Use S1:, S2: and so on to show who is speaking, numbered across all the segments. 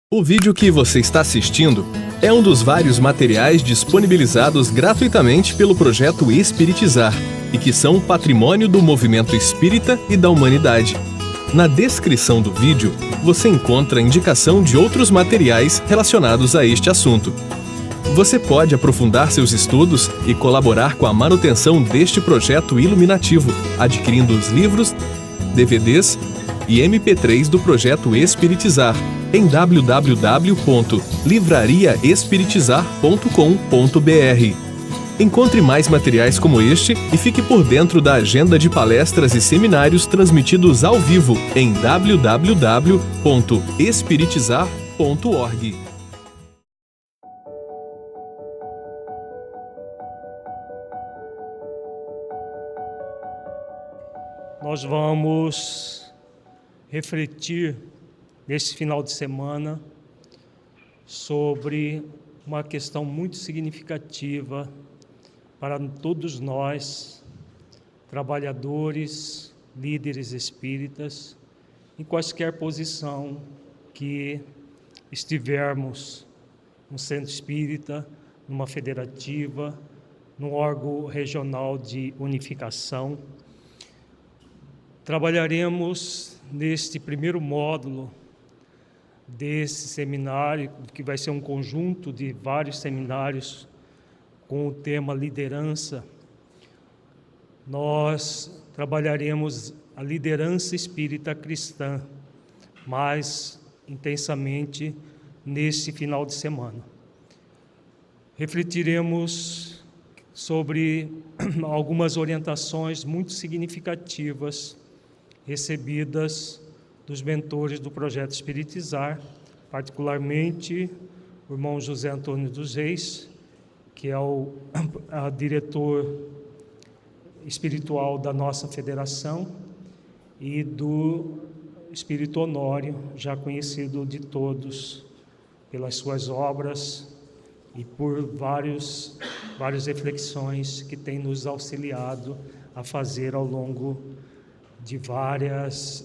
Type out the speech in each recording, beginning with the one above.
S1: O vídeo que você está assistindo é um dos vários materiais disponibilizados gratuitamente pelo projeto Espiritizar e que são patrimônio do movimento espírita e da humanidade. Na descrição do vídeo, você encontra indicação de outros materiais relacionados a este assunto. Você pode aprofundar seus estudos e colaborar com a manutenção deste projeto iluminativo, adquirindo os livros, DVDs e MP3 do projeto Espiritizar em www.livrariaespiritizar.com.br. Encontre mais materiais como este e fique por dentro da agenda de palestras e seminários transmitidos ao vivo em www.espiritizar.org.
S2: Nós vamos refletir nesse final de semana sobre uma questão muito significativa para todos nós, trabalhadores, líderes espíritas, em quaisquer posição que estivermos no centro espírita, numa federativa, num órgão regional de unificação. Trabalharemos neste primeiro módulo desse seminário, que vai ser um conjunto de vários seminários com o tema liderança. Nós trabalharemos a liderança espírita cristã mais intensamente neste final de semana. Refletiremos sobre algumas orientações muito significativas recebidas dos mentores do projeto Espiritizar, particularmente o irmão José Antônio dos Reis, que é o diretor espiritual da nossa federação, e do Espírito Honório, já conhecido de todos pelas suas obras e por várias reflexões que tem nos auxiliado a fazer ao longo de vários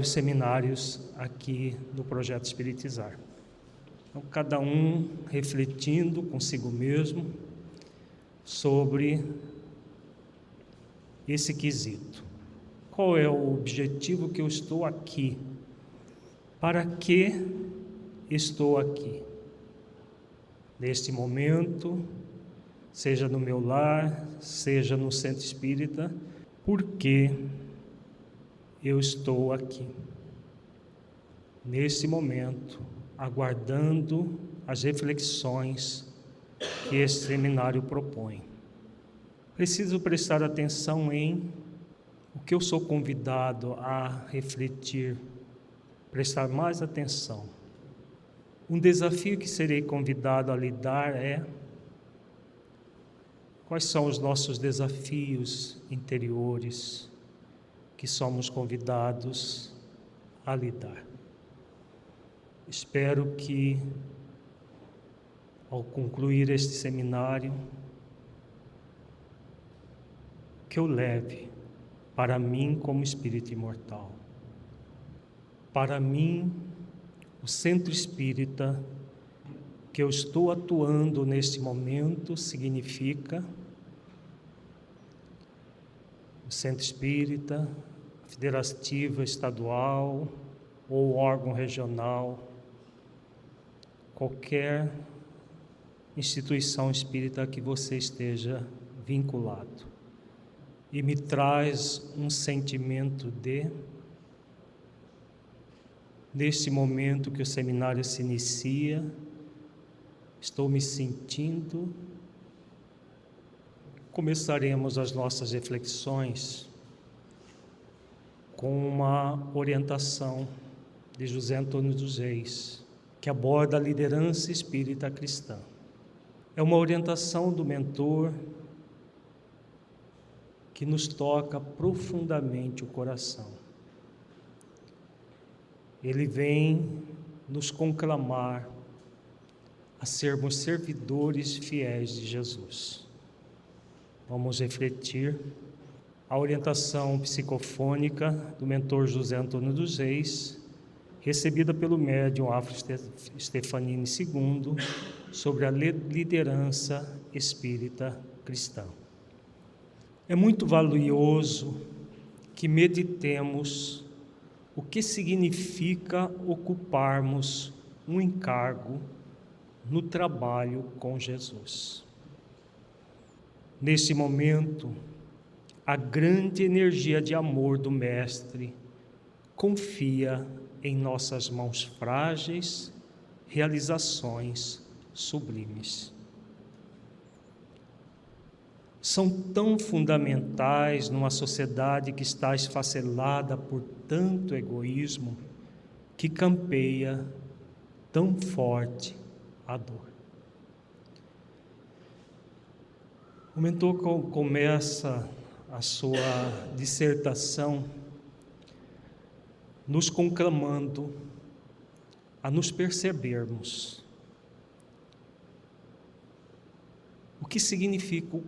S2: seminários aqui no projeto Espiritizar. Então, cada um refletindo consigo mesmo sobre esse quesito. Qual é o objetivo que eu estou aqui? Para que estou aqui? Neste momento, seja no meu lar, seja no centro espírita, por que eu estou aqui, nesse momento, aguardando as reflexões que esse seminário propõe. Preciso prestar atenção em o que eu sou convidado a refletir, prestar mais atenção. Um desafio que serei convidado a lidar é: quais são os nossos desafios interiores que somos convidados a lidar. Espero que, ao concluir este seminário, que eu leve para mim como espírito imortal, para mim, o centro espírita que eu estou atuando neste momento significa o centro espírita, federativa estadual ou órgão regional, qualquer instituição espírita que você esteja vinculado. E me traz um sentimento de, neste momento que o seminário se inicia, estou me sentindo. Começaremos as nossas reflexões com uma orientação de José Antônio dos Reis, que aborda a liderança espírita cristã. É uma orientação do mentor que nos toca profundamente o coração. Ele vem nos conclamar a sermos servidores fiéis de Jesus. Vamos refletir a orientação psicofônica do mentor José Antônio dos Reis, recebida pelo médium Afro Stefanini II sobre a liderança espírita cristã. É muito valioso que meditemos o que significa ocuparmos um encargo no trabalho com Jesus. Nesse momento, a grande energia de amor do Mestre confia em nossas mãos frágeis realizações sublimes. São tão fundamentais numa sociedade que está esfacelada por tanto egoísmo, que campeia tão forte a dor. O mentor começa a sua dissertação nos conclamando a nos percebermos o que significa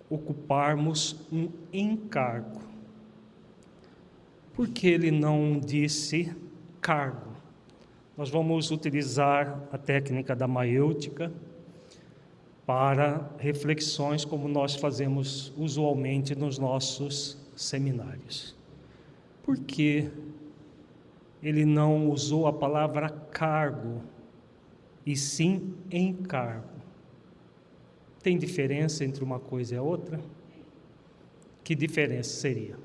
S2: ocuparmos um encargo. Por que ele não disse cargo? Nós vamos utilizar a técnica da maêutica para reflexões como nós fazemos usualmente nos nossos seminários. Por que ele não usou a palavra cargo e sim encargo? Tem diferença entre uma coisa e a outra? Que diferença seria?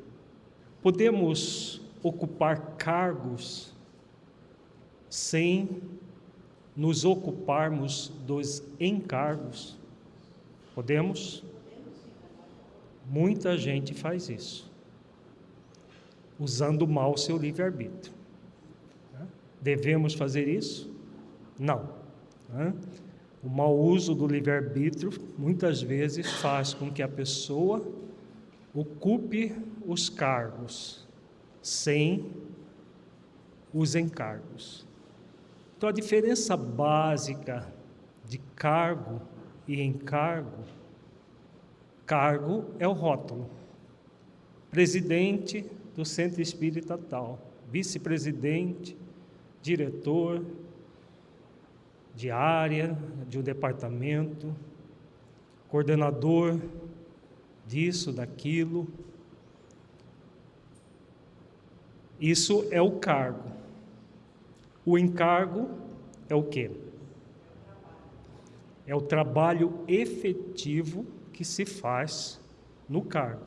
S2: Podemos ocupar cargos sem nos ocuparmos dos encargos? Podemos? Muita gente faz isso, usando mal o seu livre-arbítrio. Devemos fazer isso? Não. O mau uso do livre-arbítrio muitas vezes faz com que a pessoa ocupe os cargos sem os encargos. Então, a diferença básica de cargo e encargo: cargo é o rótulo, presidente do centro espírita tal, vice-presidente, diretor de área, de um departamento, coordenador disso, daquilo. Isso é o cargo. O encargo é o quê? É o trabalho efetivo que se faz no cargo.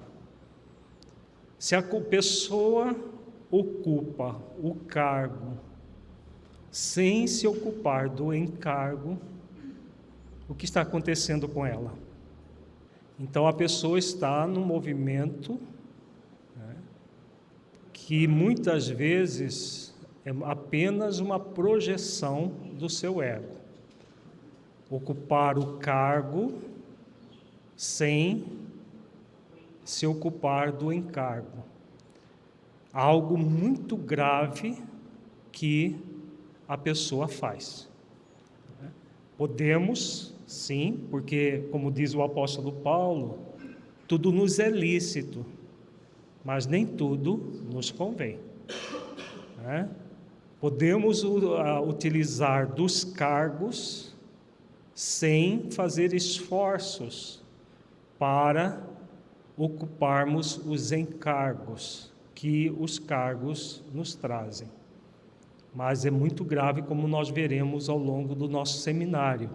S2: Se a pessoa ocupa o cargo sem se ocupar do encargo, o que está acontecendo com ela? Então a pessoa está num movimento, que muitas vezes é apenas uma projeção do seu ego. Ocupar o cargo sem se ocupar do encargo. Algo muito grave que a pessoa faz. Podemos, sim, porque, como diz o apóstolo Paulo, tudo nos é lícito, mas nem tudo nos convém. Podemos utilizar dos cargos sem fazer esforços para ocuparmos os encargos que os cargos nos trazem. Mas é muito grave, como nós veremos ao longo do nosso seminário.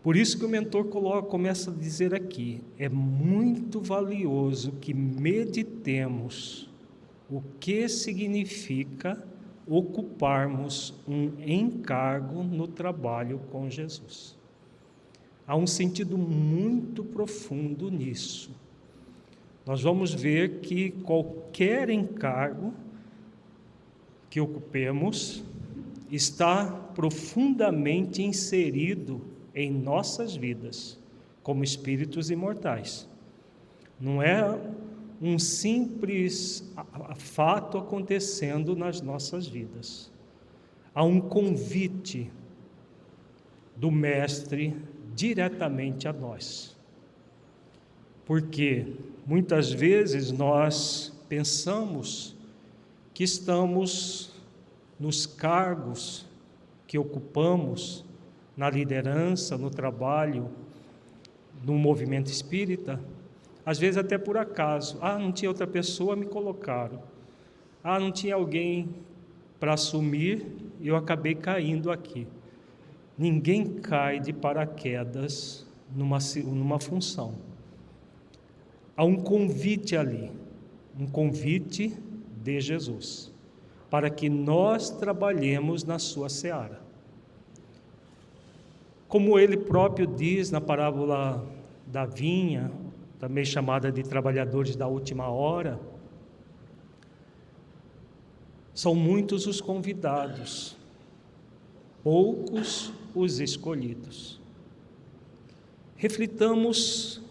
S2: Por isso que o mentor começa a dizer aqui: é muito valioso que meditemos o que significa ocuparmos um encargo no trabalho com Jesus. Há um sentido muito profundo nisso. Nós vamos ver que qualquer encargo que ocupemos está profundamente inserido em nossas vidas, como espíritos imortais. Não é um simples fato acontecendo nas nossas vidas. Há um convite do Mestre diretamente a nós. Porque muitas vezes nós pensamos que estamos nos cargos que ocupamos, na liderança, no trabalho, no movimento espírita, às vezes até por acaso. Não tinha outra pessoa, me colocaram. Não tinha alguém para assumir, e eu acabei caindo aqui. Ninguém cai de paraquedas numa função. Há um convite ali, um convite de Jesus, para que nós trabalhemos na sua seara. Como ele próprio diz na parábola da vinha, também chamada de trabalhadores da última hora, são muitos os convidados, poucos os escolhidos. Reflitamos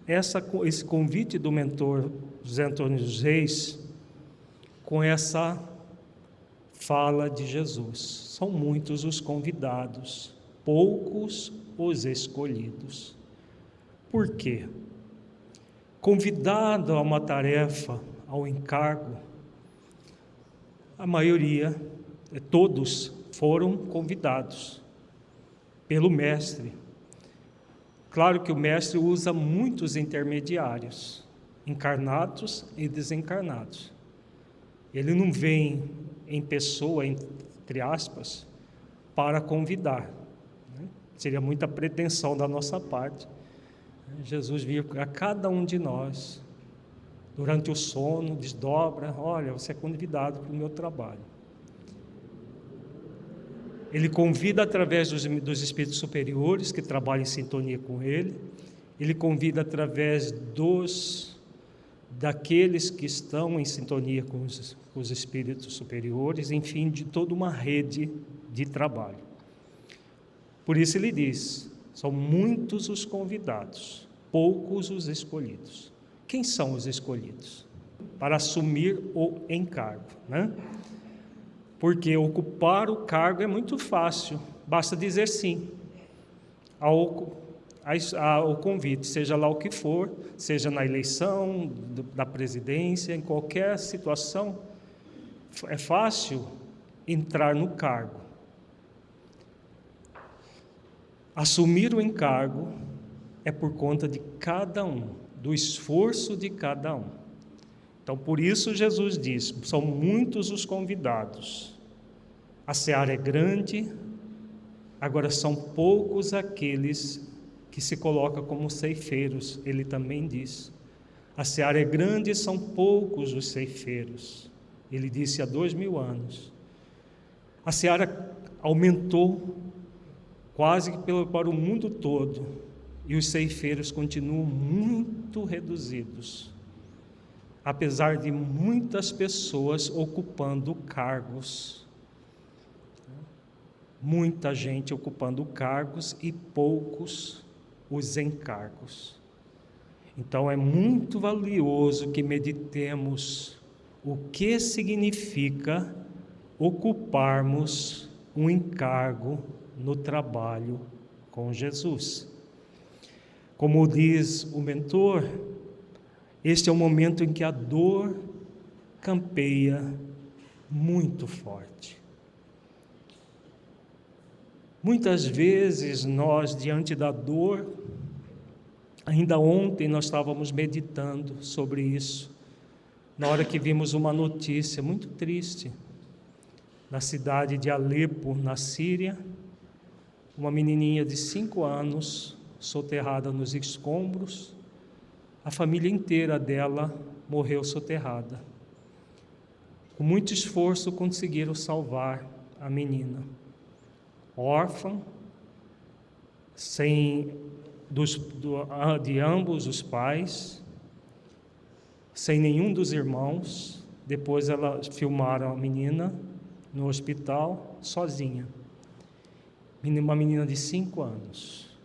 S2: esse convite do mentor José Antônio dos Reis com essa fala de Jesus. São muitos os convidados, poucos os escolhidos. Por quê? Convidado a uma tarefa, ao encargo, a maioria, todos foram convidados pelo mestre. Claro que o mestre usa muitos intermediários, encarnados e desencarnados. Ele não vem em pessoa, entre aspas, para convidar. Seria muita pretensão da nossa parte. Jesus vir a cada um de nós, durante o sono, desdobra: olha, você é convidado para o meu trabalho. Ele convida através dos espíritos superiores que trabalham em sintonia com ele. Ele convida através daqueles que estão em sintonia com os espíritos superiores, enfim, de toda uma rede de trabalho. Por isso ele diz: são muitos os convidados, poucos os escolhidos. Quem são os escolhidos? Para assumir o encargo, né? Porque ocupar o cargo é muito fácil, basta dizer sim ao convite, seja lá o que for, seja na eleição da presidência, em qualquer situação, é fácil entrar no cargo. Assumir o encargo é por conta de cada um, do esforço de cada um. Então, por isso Jesus diz: são muitos os convidados. A seara é grande, agora são poucos aqueles que se colocam como ceifeiros. Ele também diz: a seara é grande e são poucos os ceifeiros. Ele disse há 2000 anos. A seara aumentou quase que para o mundo todo, e os ceifeiros continuam muito reduzidos, apesar de muitas pessoas ocupando cargos. Muita gente ocupando cargos e poucos os encargos. Então é muito valioso que meditemos o que significa ocuparmos um encargo no trabalho com Jesus. Como diz o mentor, este é o momento em que a dor campeia muito forte. Muitas vezes nós, diante da dor, ainda ontem nós estávamos meditando sobre isso, na hora que vimos uma notícia muito triste, na cidade de Alepo, na Síria, uma menininha de 5 anos, soterrada nos escombros, a família inteira dela morreu soterrada. Com muito esforço conseguiram salvar a menina. Órfã, de ambos os pais, sem nenhum dos irmãos. Depois elas filmaram a menina no hospital, sozinha. Uma menina de 5 anos.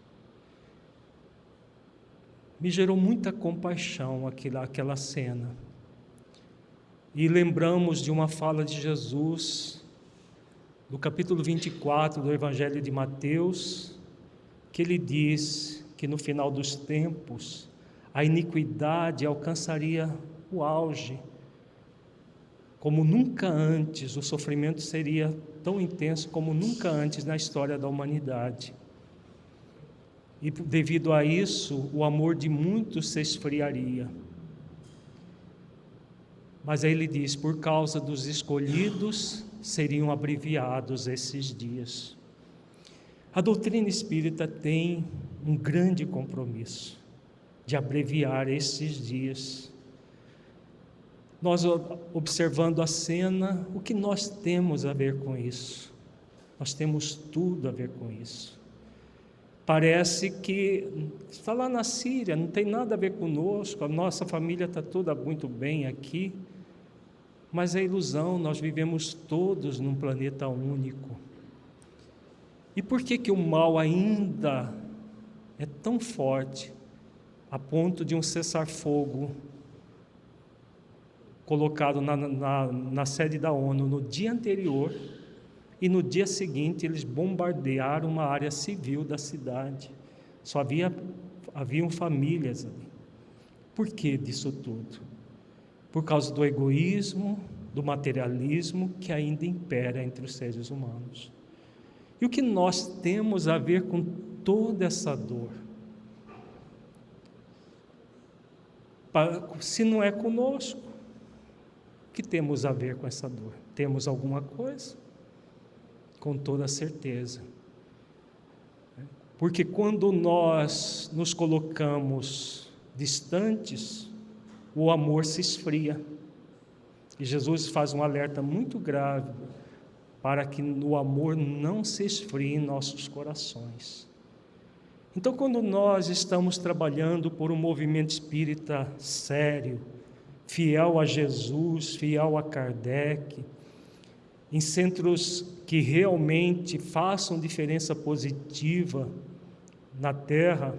S2: Me gerou muita compaixão aquela cena. E lembramos de uma fala de Jesus, do capítulo 24 do Evangelho de Mateus, que ele diz que no final dos tempos a iniquidade alcançaria o auge. Como nunca antes, o sofrimento seria tão intenso como nunca antes na história da humanidade. E devido a isso, o amor de muitos se esfriaria. Mas aí ele diz, por causa dos escolhidos, seriam abreviados esses dias. A doutrina espírita tem um grande compromisso de abreviar esses dias. Nós, observando a cena, o que nós temos a ver com isso? Nós temos tudo a ver com isso. Parece que está lá na Síria, não tem nada a ver conosco, a nossa família está toda muito bem aqui, mas é ilusão, nós vivemos todos num planeta único. E por que o mal ainda é tão forte, a ponto de um cessar-fogo colocado na sede da ONU no dia anterior, e no dia seguinte eles bombardearam uma área civil da cidade? Só haviam famílias ali. Por que disso tudo? Por causa do egoísmo, do materialismo que ainda impera entre os seres humanos. E o que nós temos a ver com toda essa dor? Se não é conosco, o que temos a ver com essa dor? Temos alguma coisa? Com toda certeza. Porque quando nós nos colocamos distantes, o amor se esfria. E Jesus faz um alerta muito grave para que o amor não se esfrie em nossos corações. Então, quando nós estamos trabalhando por um movimento espírita sério, fiel a Jesus, fiel a Kardec, em centros que realmente façam diferença positiva na Terra,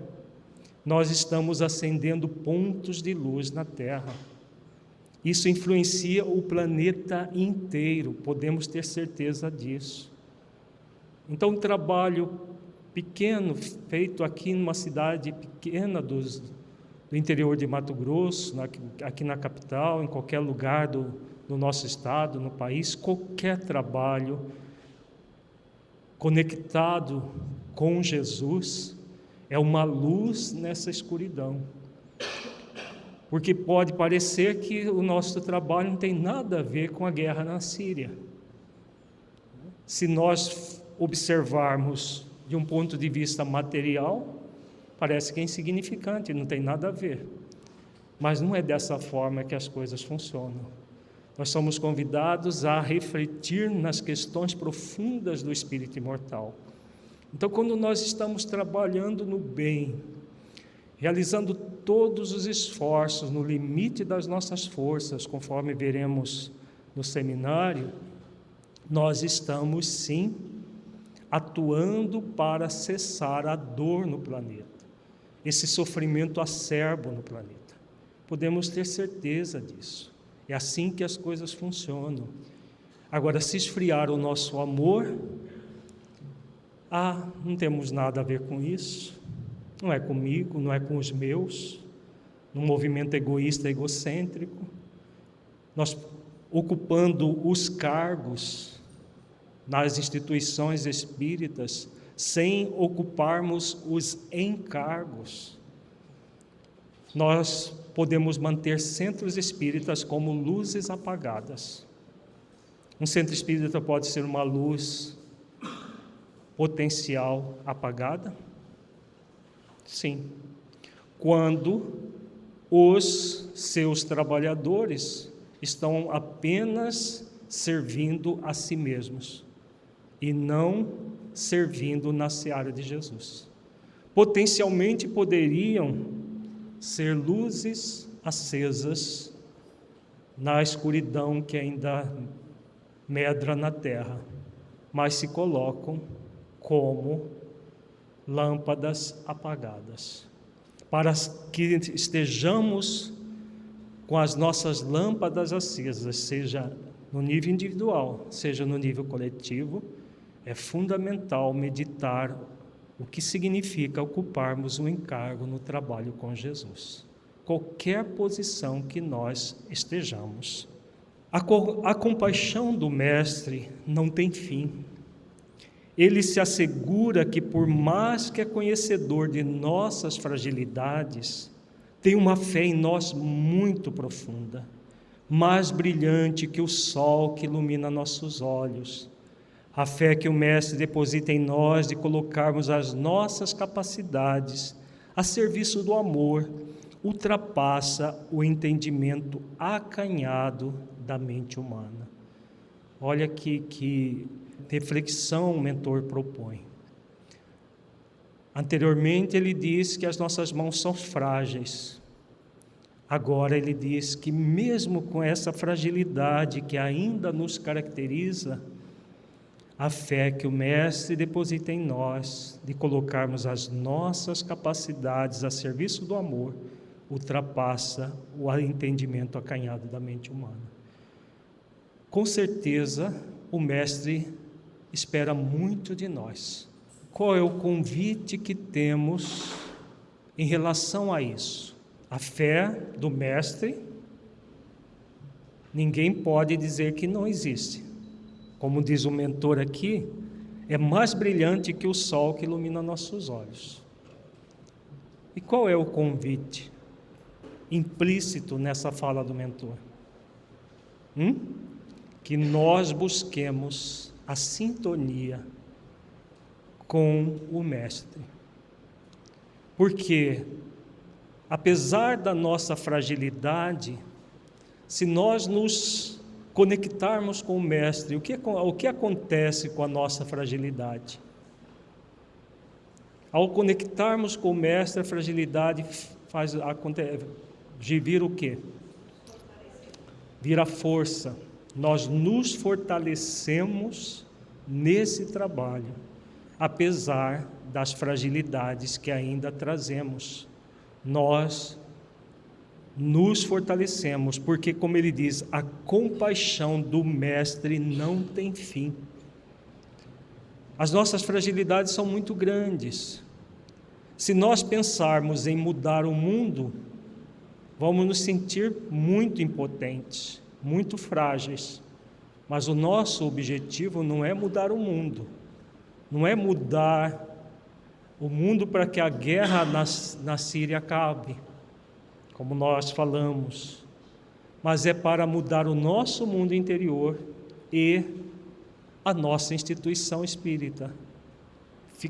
S2: nós estamos acendendo pontos de luz na Terra. Isso influencia o planeta inteiro, podemos ter certeza disso. Então, um trabalho pequeno, feito aqui numa cidade pequena do interior de Mato Grosso, aqui na capital, em qualquer lugar do nosso estado, no país, qualquer trabalho conectado com Jesus é uma luz nessa escuridão. Porque pode parecer que o nosso trabalho não tem nada a ver com a guerra na Síria. Se nós observarmos de um ponto de vista material, parece que é insignificante, não tem nada a ver. Mas não é dessa forma que as coisas funcionam. Nós somos convidados a refletir nas questões profundas do espírito imortal. Então, quando nós estamos trabalhando no bem, realizando todos os esforços no limite das nossas forças, conforme veremos no seminário, nós estamos sim atuando para cessar a dor no planeta, esse sofrimento acerbo no planeta. Podemos ter certeza disso. É assim que as coisas funcionam. Agora, se esfriar o nosso amor, não temos nada a ver com isso, não é comigo, não é com os meus, num movimento egoísta, egocêntrico, nós ocupando os cargos nas instituições espíritas, sem ocuparmos os encargos. Nós podemos manter centros espíritas como luzes apagadas. Um centro espírita pode ser uma luz potencial apagada? Sim. Quando os seus trabalhadores estão apenas servindo a si mesmos e não servindo na seara de Jesus. Potencialmente poderiam ser luzes acesas na escuridão que ainda medra na terra, mas se colocam como lâmpadas apagadas, para que estejamos com as nossas lâmpadas acesas, seja no nível individual, seja no nível coletivo. É fundamental meditar o que significa ocuparmos um encargo no trabalho com Jesus, qualquer posição que nós estejamos. A compaixão do Mestre não tem fim. Ele se assegura que, por mais que é conhecedor de nossas fragilidades, tem uma fé em nós muito profunda, mais brilhante que o sol que ilumina nossos olhos. A fé que o Mestre deposita em nós de colocarmos as nossas capacidades a serviço do amor ultrapassa o entendimento acanhado da mente humana. Olha que reflexão o mentor propõe. Anteriormente ele diz que as nossas mãos são frágeis. Agora ele diz que mesmo com essa fragilidade que ainda nos caracteriza, a fé que o Mestre deposita em nós de colocarmos as nossas capacidades a serviço do amor ultrapassa o entendimento acanhado da mente humana. Com certeza, o Mestre espera muito de nós. Qual é o convite que temos em relação a isso? A fé do Mestre, ninguém pode dizer que não existe. Como diz o mentor aqui, é mais brilhante que o sol que ilumina nossos olhos. E qual é o convite implícito nessa fala do mentor? Que nós busquemos a sintonia com o Mestre. Porque, apesar da nossa fragilidade, se nós nos conectarmos com o Mestre, o que acontece com a nossa fragilidade? Ao conectarmos com o Mestre, a fragilidade vira o quê? Vira força. Nós nos fortalecemos nesse trabalho, apesar das fragilidades que ainda trazemos. Nós nos fortalecemos, porque, como ele diz, a compaixão do Mestre não tem fim. As nossas fragilidades são muito grandes. Se nós pensarmos em mudar o mundo, vamos nos sentir muito impotentes, muito frágeis. Mas o nosso objetivo não é mudar o mundo, não é mudar o mundo para que a guerra na Síria acabe, como nós falamos, mas é para mudar o nosso mundo interior e a nossa instituição espírita,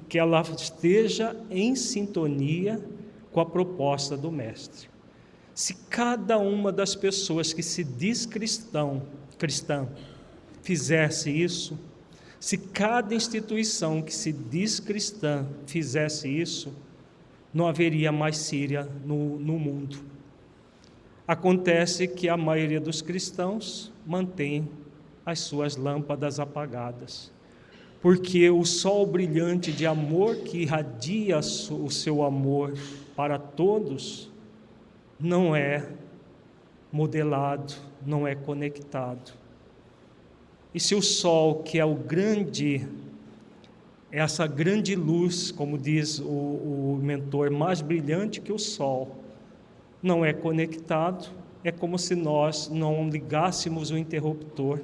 S2: que ela esteja em sintonia com a proposta do Mestre. Se cada uma das pessoas que se diz cristã fizesse isso, se cada instituição que se diz cristã fizesse isso, não haveria mais Síria no mundo. Acontece que a maioria dos cristãos mantém as suas lâmpadas apagadas, porque o sol brilhante de amor que irradia o seu amor para todos não é modelado, não é conectado. E se o sol, que é essa grande luz, como diz o mentor, mais brilhante que o sol, não é conectado, é como se nós não ligássemos o interruptor.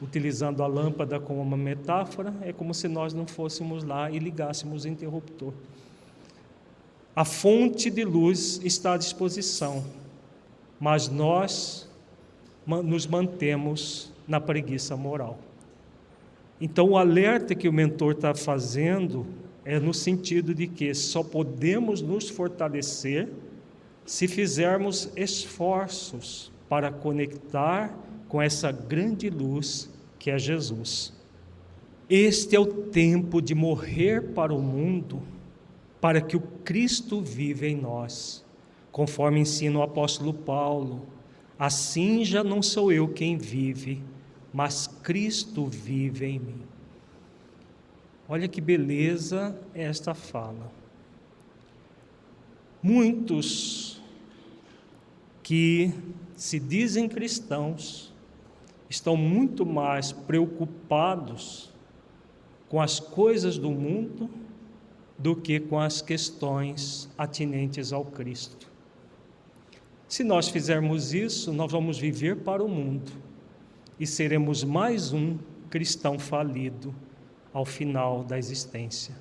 S2: Utilizando a lâmpada como uma metáfora, é como se nós não fôssemos lá e ligássemos o interruptor. A fonte de luz está à disposição, mas nós nos mantemos na preguiça moral. Então, o alerta que o mentor está fazendo é no sentido de que só podemos nos fortalecer se fizermos esforços para conectar com essa grande luz que é Jesus. Este é o tempo de morrer para o mundo, para que o Cristo viva em nós, conforme ensina o apóstolo Paulo. Assim já não sou eu quem vive, mas Cristo vive em mim. Olha que beleza esta fala. Muitos que se dizem cristãos estão muito mais preocupados com as coisas do mundo do que com as questões atinentes ao Cristo. Se nós fizermos isso, nós vamos viver para o mundo e seremos mais um cristão falido ao final da existência.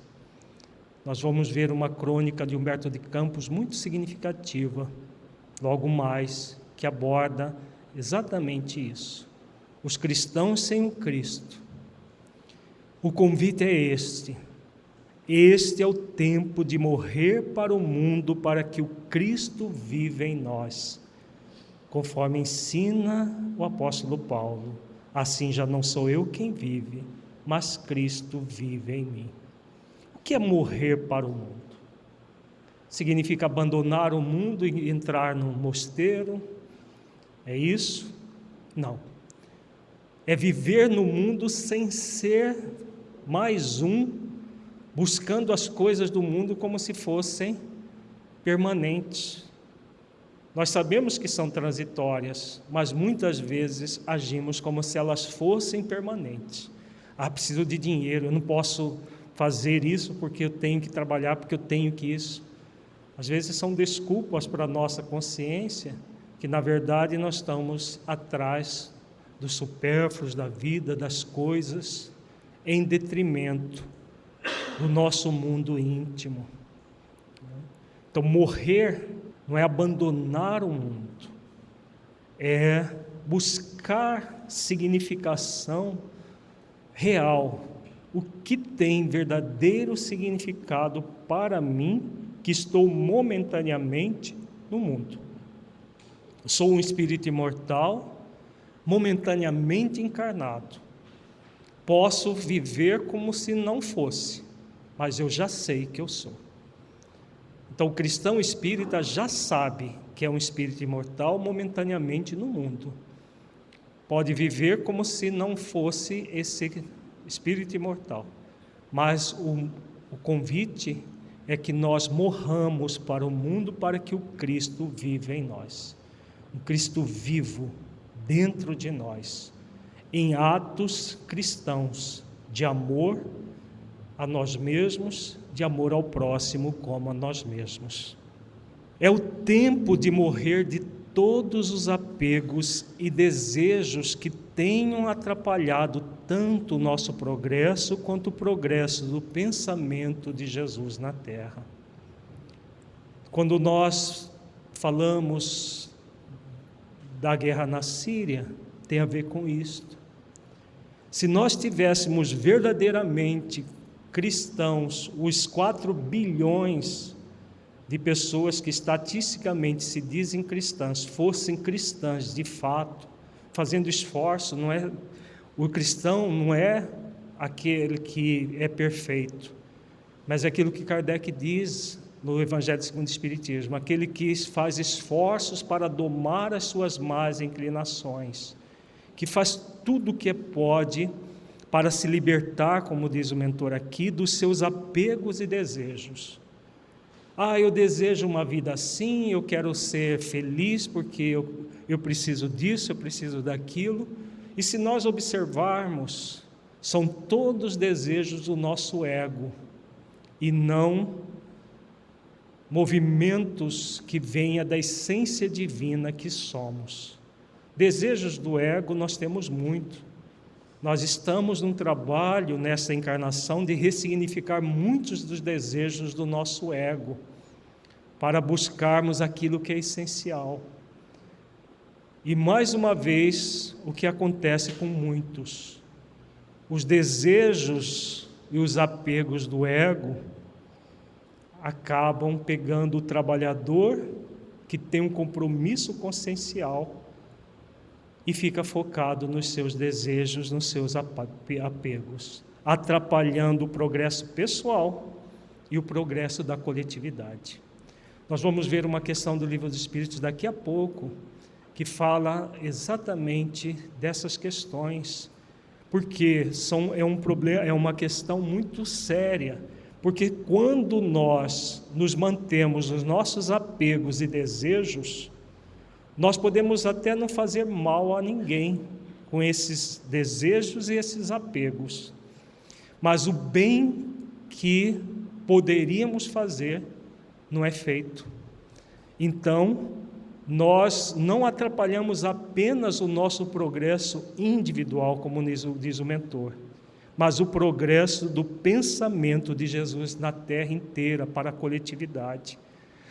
S2: Nós vamos ver uma crônica de Humberto de Campos muito significativa, logo mais, que aborda exatamente isso. Os cristãos sem o Cristo. O convite é este. Este é o tempo de morrer para o mundo, para que o Cristo viva em nós. Conforme ensina o apóstolo Paulo, assim já não sou eu quem vive, mas Cristo vive em mim. O que é morrer para o mundo? Significa abandonar o mundo e entrar num mosteiro? É isso? Não. É viver no mundo sem ser mais um, buscando as coisas do mundo como se fossem permanentes. Nós sabemos que são transitórias, mas muitas vezes agimos como se elas fossem permanentes. Preciso de dinheiro, eu não posso fazer isso porque eu tenho que trabalhar, porque eu tenho que isso. Às vezes são desculpas para a nossa consciência, que na verdade nós estamos atrás dos supérfluos da vida, das coisas, em detrimento do nosso mundo íntimo. Então, morrer não é abandonar o mundo, é buscar significação real, o que tem verdadeiro significado para mim, que estou momentaneamente no mundo. Eu sou um espírito imortal, momentaneamente encarnado. Posso viver como se não fosse, mas eu já sei que eu sou. Então, o cristão espírita já sabe que é um espírito imortal momentaneamente no mundo. Pode viver como se não fosse esse espírito imortal. Mas o convite é que nós morramos para o mundo para que o Cristo viva em nós. Um Cristo vivo dentro de nós, em atos cristãos de amor a nós mesmos, de amor ao próximo como a nós mesmos. É o tempo de morrer de todos os apegos e desejos que tenham atrapalhado tanto o nosso progresso quanto o progresso do pensamento de Jesus na Terra. Quando nós falamos da guerra na Síria, tem a ver com isto. Se nós tivéssemos verdadeiramente cristãos, os 4 bilhões de pessoas que estatisticamente se dizem cristãs, fossem cristãs de fato, fazendo esforço, o cristão não é aquele que é perfeito, mas é aquilo que Kardec diz no Evangelho segundo o Espiritismo, aquele que faz esforços para domar as suas más inclinações, que faz tudo o que pode para se libertar, como diz o mentor aqui, dos seus apegos e desejos. Eu desejo uma vida assim, eu quero ser feliz porque eu preciso disso, eu preciso daquilo. E se nós observarmos, são todos desejos do nosso ego e não movimentos que venham da essência divina que somos. Desejos do ego nós temos muito. Nós estamos num trabalho nessa encarnação de ressignificar muitos dos desejos do nosso ego para buscarmos aquilo que é essencial. E mais uma vez, o que acontece com muitos, os desejos e os apegos do ego acabam pegando o trabalhador que tem um compromisso consciencial e fica focado nos seus desejos, nos seus apegos, atrapalhando o progresso pessoal e o progresso da coletividade. Nós vamos ver uma questão do Livro dos Espíritos daqui a pouco, que fala exatamente dessas questões, porque é uma questão muito séria, porque quando nós nos mantemos nos nossos apegos e desejos, nós podemos até não fazer mal a ninguém com esses desejos e esses apegos, mas o bem que poderíamos fazer não é feito. Então, nós não atrapalhamos apenas o nosso progresso individual, como diz o mentor, mas o progresso do pensamento de Jesus na terra inteira, para a coletividade.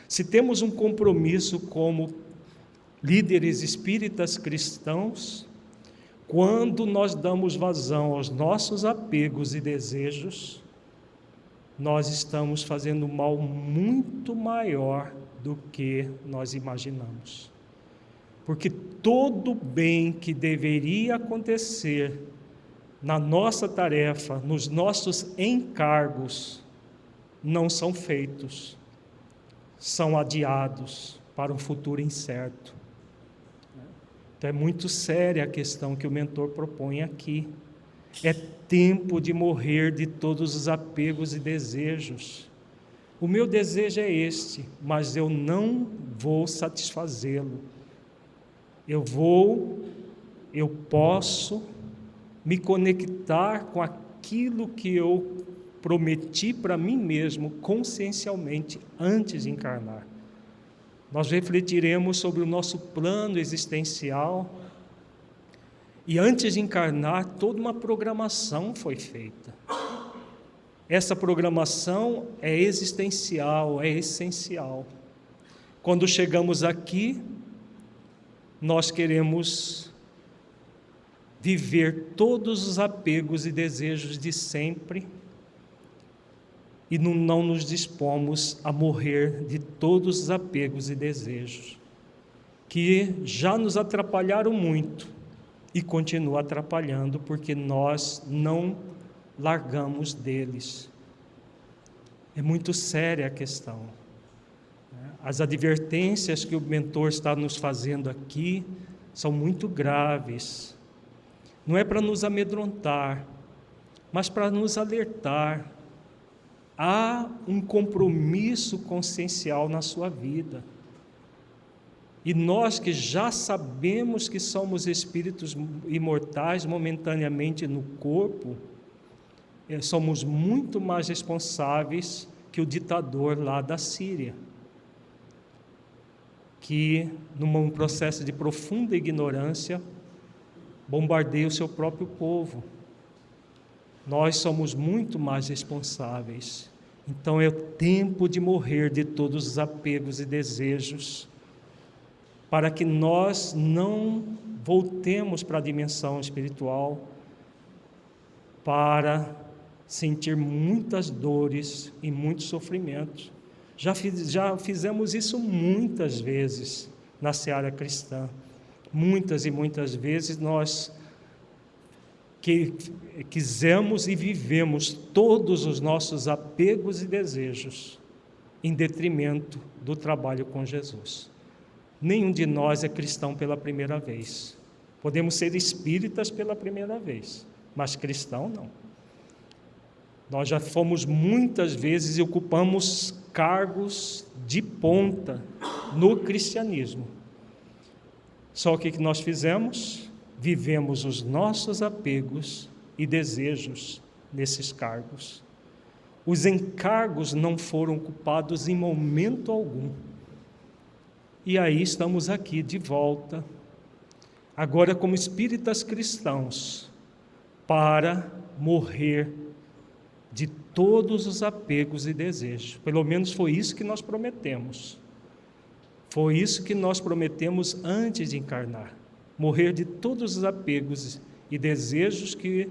S2: Se temos um compromisso como líderes espíritas cristãos, quando nós damos vazão aos nossos apegos e desejos, nós estamos fazendo mal muito maior do que nós imaginamos. Porque todo bem que deveria acontecer na nossa tarefa, nos nossos encargos, não são feitos, são adiados para um futuro incerto. Então é muito séria a questão que o mentor propõe aqui. É tempo de morrer de todos os apegos e desejos. O meu desejo é este, mas eu não vou satisfazê-lo. Eu posso me conectar com aquilo que eu prometi para mim mesmo, consciencialmente, antes de encarnar. Nós refletiremos sobre o nosso plano existencial, e antes de encarnar, toda uma programação foi feita. Essa programação é existencial, é essencial. Quando chegamos aqui, nós queremos viver todos os apegos e desejos de sempre e não nos dispomos a morrer de todos os apegos e desejos que já nos atrapalharam muito e continuam atrapalhando porque nós não largamos deles. É muito séria a questão. As advertências que o mentor está nos fazendo aqui são muito graves. Não é para nos amedrontar, mas para nos alertar. Há um compromisso consciencial na sua vida. E nós que já sabemos que somos espíritos imortais momentaneamente no corpo, somos muito mais responsáveis que o ditador lá da Síria, que, num processo de profunda ignorância, bombardeia o seu próprio povo. Nós somos muito mais responsáveis. Então é o tempo de morrer de todos os apegos e desejos, para que nós não voltemos para a dimensão espiritual, para sentir muitas dores e muitos sofrimentos. Já fizemos isso muitas vezes na seara cristã. Muitas e muitas vezes nós quisemos e vivemos todos os nossos apegos e desejos em detrimento do trabalho com Jesus. Nenhum de nós é cristão pela primeira vez. Podemos ser espíritas pela primeira vez, mas cristão não. Nós já fomos muitas vezes e ocupamos cargos de ponta no cristianismo. Só que o que nós fizemos? Vivemos os nossos apegos e desejos nesses cargos. Os encargos não foram ocupados em momento algum. E aí estamos aqui de volta, agora como espíritas cristãos, para morrer de todos os apegos e desejos. Pelo menos foi isso que nós prometemos. Foi isso que nós prometemos antes de encarnar. Morrer de todos os apegos e desejos que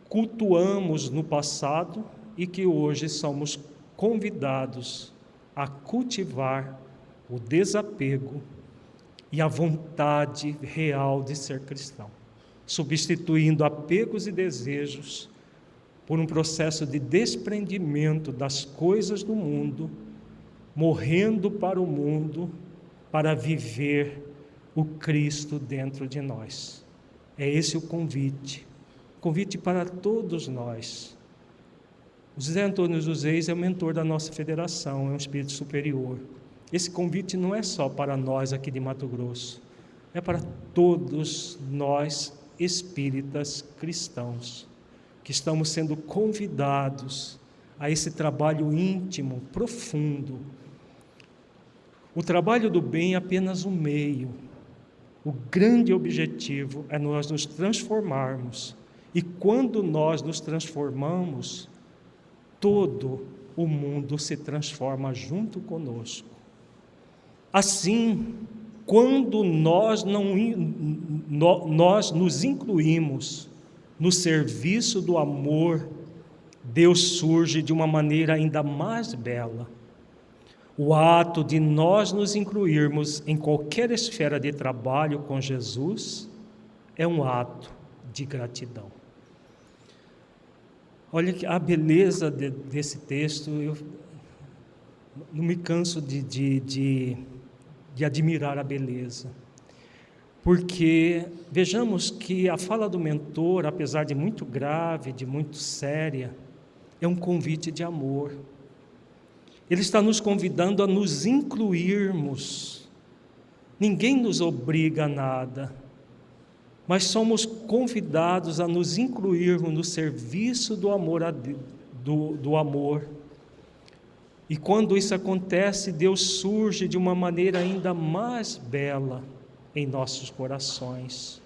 S2: cultuamos no passado e que hoje somos convidados a cultivar o desapego e a vontade real de ser cristão, substituindo apegos e desejos por um processo de desprendimento das coisas do mundo, morrendo para o mundo, para viver o Cristo dentro de nós. É esse o convite para todos nós. O José Antônio dos Reis é o mentor da nossa federação, é um espírito superior. Esse convite não é só para nós aqui de Mato Grosso, é para todos nós espíritas cristãos, que estamos sendo convidados a esse trabalho íntimo, profundo, O trabalho do bem é apenas um meio. O grande objetivo é nós nos transformarmos. E quando nós nos transformamos, todo o mundo se transforma junto conosco. Assim, quando nós nos incluímos no serviço do amor, Deus surge de uma maneira ainda mais bela. O ato de nós nos incluirmos em qualquer esfera de trabalho com Jesus é um ato de gratidão. Olha a beleza desse texto, eu não me canso de admirar a beleza. Porque vejamos que a fala do mentor, apesar de muito grave, de muito séria, é um convite de amor. Ele está nos convidando a nos incluirmos. Ninguém nos obriga a nada, mas somos convidados a nos incluirmos no serviço do amor, do amor. E quando isso acontece, Deus surge de uma maneira ainda mais bela em nossos corações.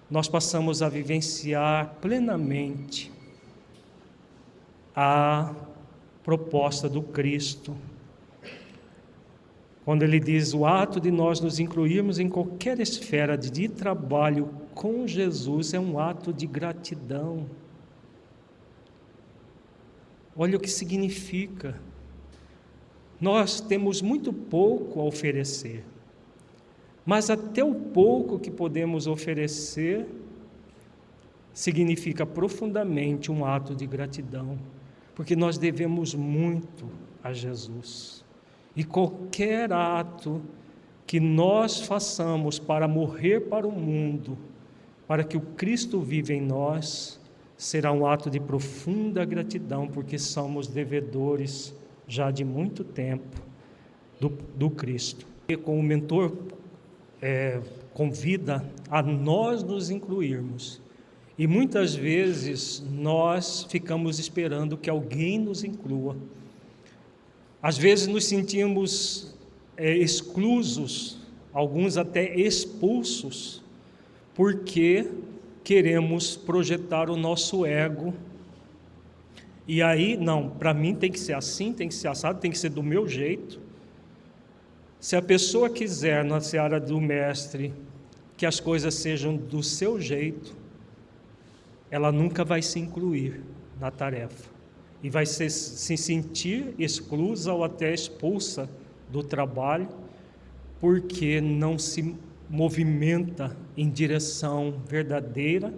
S2: Nós passamos a vivenciar plenamente a proposta do Cristo, quando ele diz o ato de nós nos incluirmos em qualquer esfera de trabalho com Jesus é um ato de gratidão. Olha o que significa. Nós temos muito pouco a oferecer, mas até o pouco que podemos oferecer significa profundamente um ato de gratidão, porque nós devemos muito a Jesus. E qualquer ato que nós façamos para morrer para o mundo, para que o Cristo viva em nós, será um ato de profunda gratidão, porque somos devedores já de muito tempo do Cristo. E com o mentor convida a nós nos incluirmos. E muitas vezes nós ficamos esperando que alguém nos inclua. Às vezes nos sentimos exclusos, alguns até expulsos, porque queremos projetar o nosso ego. E aí, não, para mim tem que ser assim, tem que ser assado, tem que ser do meu jeito. Se a pessoa quiser, na seara do mestre, que as coisas sejam do seu jeito, ela nunca vai se incluir na tarefa. E vai se sentir exclusa ou até expulsa do trabalho, porque não se movimenta em direção verdadeira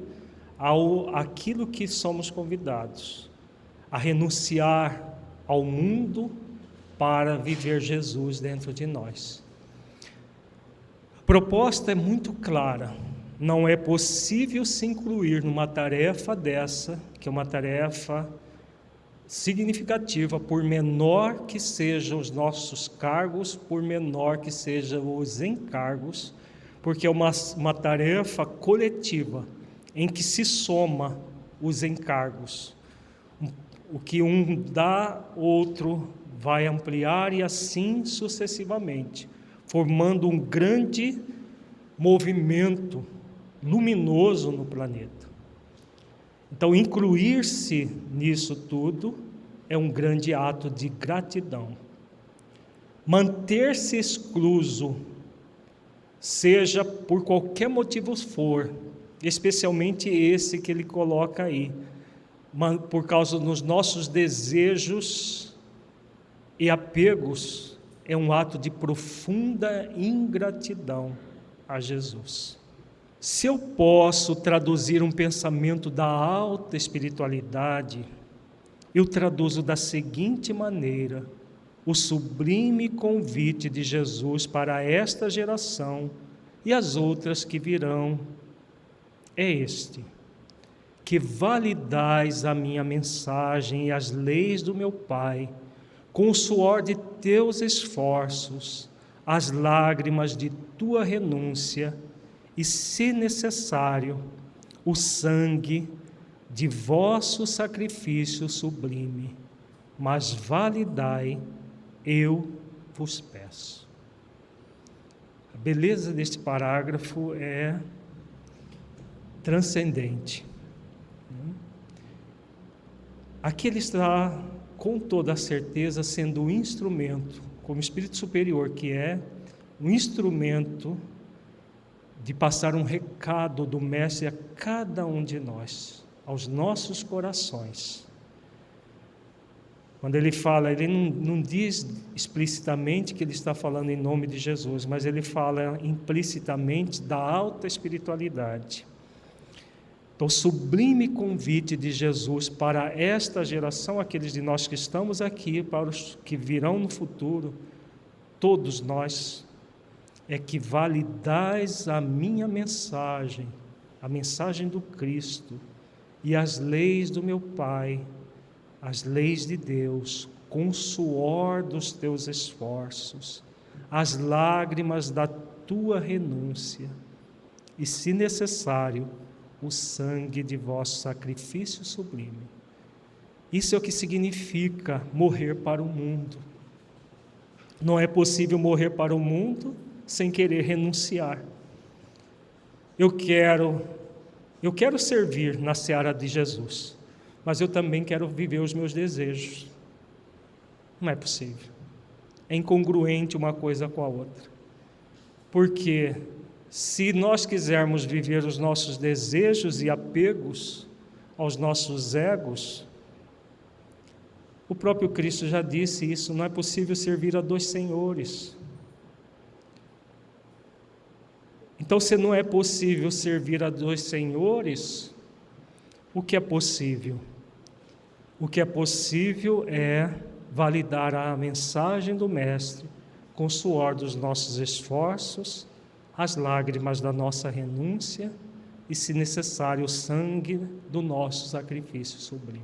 S2: àquilo que somos convidados, a renunciar ao mundo para viver Jesus dentro de nós. A proposta é muito clara. Não é possível se incluir numa tarefa dessa, que é uma tarefa significativa, por menor que sejam os nossos cargos, por menor que sejam os encargos, porque é uma tarefa coletiva, em que se soma os encargos. O que um dá, outro vai ampliar e assim sucessivamente, formando um grande movimento luminoso no planeta. Então, incluir-se nisso tudo é um grande ato de gratidão. Manter-se excluso, seja por qualquer motivo for, especialmente esse que ele coloca aí, por causa dos nossos desejos e apegos, é um ato de profunda ingratidão a Jesus. Se eu posso traduzir um pensamento da alta espiritualidade, eu traduzo da seguinte maneira: o sublime convite de Jesus para esta geração e as outras que virão é este: que validais a minha mensagem e as leis do meu Pai, com o suor de teus esforços, as lágrimas de tua renúncia, e, se necessário, o sangue de vosso sacrifício sublime, mas validai, eu vos peço. A beleza deste parágrafo é transcendente. Aqui ele está, com toda a certeza, sendo um instrumento, como espírito superior que é, um instrumento de passar um recado do Mestre a cada um de nós, aos nossos corações. Quando ele fala, ele não diz explicitamente que ele está falando em nome de Jesus, mas ele fala implicitamente da alta espiritualidade. Então, o sublime convite de Jesus para esta geração, aqueles de nós que estamos aqui, para os que virão no futuro, todos nós, é que validais a minha mensagem, a mensagem do Cristo e as leis do meu Pai, as leis de Deus, com o suor dos teus esforços, as lágrimas da tua renúncia e, se necessário, o sangue de vosso sacrifício sublime. Isso é o que significa morrer para o mundo. Não é possível morrer para o mundo sem querer renunciar. Eu quero servir na seara de Jesus, mas eu também quero viver os meus desejos. Não é possível. É incongruente uma coisa com a outra. Porque se nós quisermos viver os nossos desejos e apegos aos nossos egos, o próprio Cristo já disse isso, não é possível servir a dois senhores. Então, se não é possível servir a dois senhores, o que é possível? O que é possível é validar a mensagem do Mestre com o suor dos nossos esforços, as lágrimas da nossa renúncia e, se necessário, o sangue do nosso sacrifício sublime.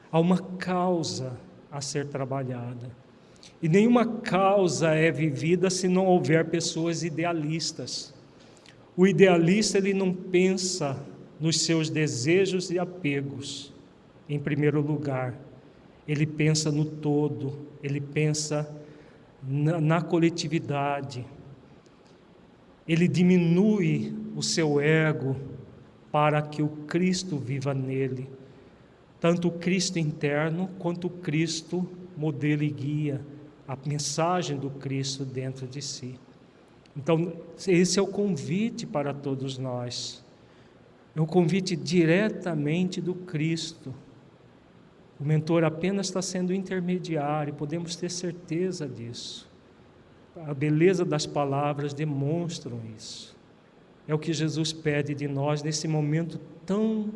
S2: Há uma causa a ser trabalhada. E nenhuma causa é vivida se não houver pessoas idealistas. O idealista, ele não pensa nos seus desejos e apegos, em primeiro lugar. Ele pensa no todo, ele pensa na coletividade. Ele diminui o seu ego para que o Cristo viva nele. Tanto o Cristo interno quanto o Cristo modelo e guia, a mensagem do Cristo dentro de si. Então, esse é o convite para todos nós. É um convite diretamente do Cristo. O mentor apenas está sendo intermediário, podemos ter certeza disso. A beleza das palavras demonstram isso. É o que Jesus pede de nós nesse momento tão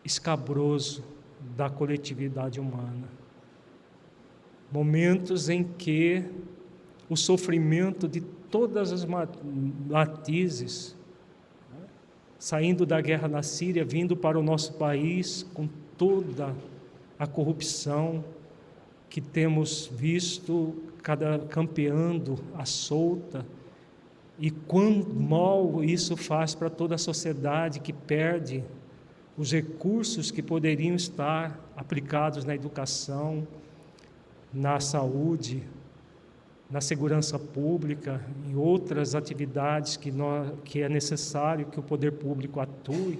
S2: escabroso da coletividade humana. Momentos em que o sofrimento de todas as matizes, saindo da guerra na Síria, vindo para o nosso país, com toda a corrupção que temos visto campeando à solta, e quão mal isso faz para toda a sociedade que perde os recursos que poderiam estar aplicados na educação, na saúde, na segurança pública, em outras atividades que é necessário que o poder público atue.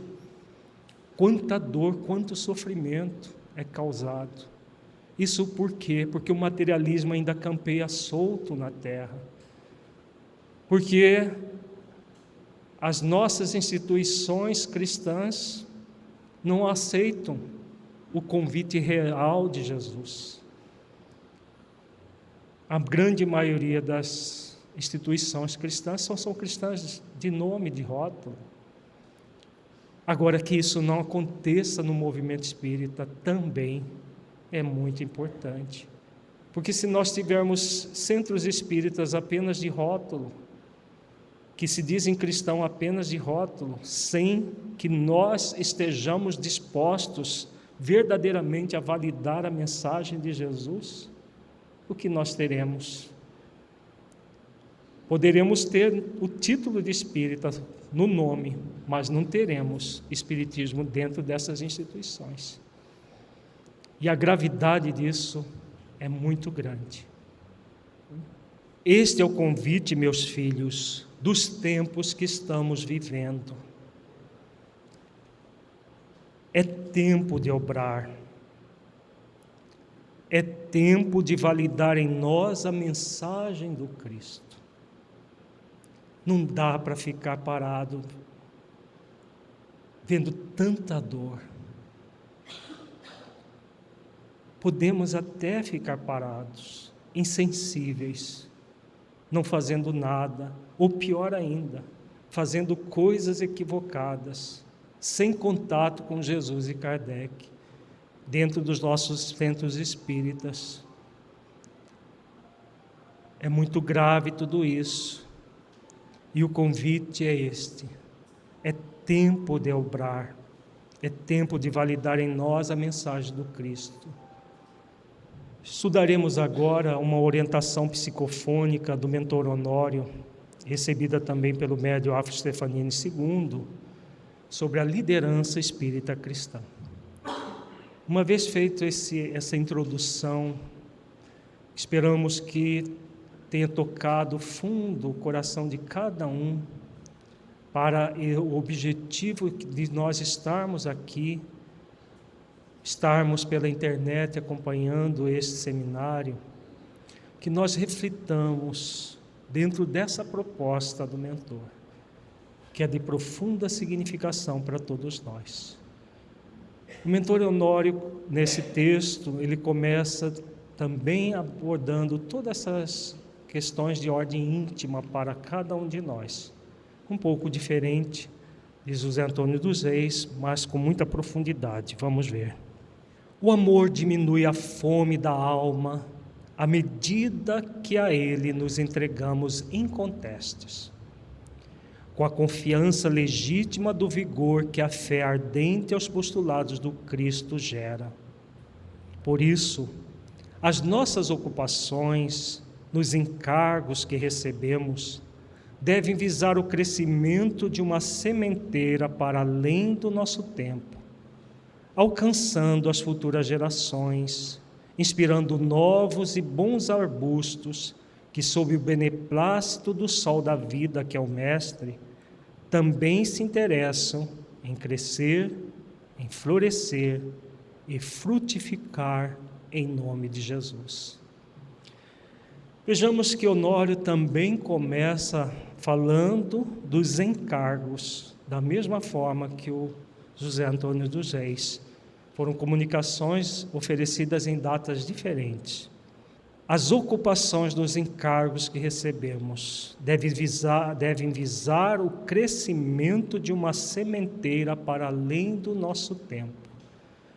S2: Quanta dor, quanto sofrimento é causado. Isso por quê? Porque o materialismo ainda campeia solto na terra. Porque as nossas instituições cristãs não aceitam o convite real de Jesus. A grande maioria das instituições cristãs são cristãs de nome, de rótulo. Agora, que isso não aconteça no movimento espírita também é muito importante. Porque se nós tivermos centros espíritas apenas de rótulo, que se dizem cristão apenas de rótulo, sem que nós estejamos dispostos verdadeiramente a validar a mensagem de Jesus, o que nós teremos? Poderemos ter o título de espírita no nome, mas não teremos espiritismo dentro dessas instituições. E a gravidade disso é muito grande. Este é o convite, meus filhos, dos tempos que estamos vivendo. É tempo de obrar. É tempo de validar em nós a mensagem do Cristo. Não dá para ficar parado vendo tanta dor. Podemos até ficar parados, insensíveis, não fazendo nada, ou pior ainda, fazendo coisas equivocadas, sem contato com Jesus e Kardec, dentro dos nossos centros espíritas. É muito grave tudo isso, e o convite é este: é tempo de obrar, é tempo de validar em nós a mensagem do Cristo. Estudaremos agora uma orientação psicofônica do mentor Honório, recebida também pelo médium Afro Stefanini II, sobre a liderança espírita cristã. Uma vez feito essa introdução, esperamos que tenha tocado fundo o coração de cada um para o objetivo de nós estarmos aqui, estarmos pela internet acompanhando este seminário, que nós reflitamos dentro dessa proposta do mentor, que é de profunda significação para todos nós. O mentor Honório, nesse texto, ele começa também abordando todas essas questões de ordem íntima para cada um de nós, um pouco diferente de José Antônio dos Reis, mas com muita profundidade. Vamos ver. O amor diminui a fome da alma à medida que a ele nos entregamos incontestes, com a confiança legítima do vigor que a fé ardente aos postulados do Cristo gera. Por isso, as nossas ocupações, nos encargos que recebemos, devem visar o crescimento de uma sementeira para além do nosso tempo, alcançando as futuras gerações, inspirando novos e bons arbustos que, sob o beneplácito do sol da vida, que é o Mestre, também se interessam em crescer, em florescer e frutificar em nome de Jesus. Vejamos que Honório também começa falando dos encargos, da mesma forma que o José Antônio dos Reis. Foram comunicações oferecidas em datas diferentes. As ocupações dos encargos que recebemos devem visar o crescimento de uma sementeira para além do nosso tempo.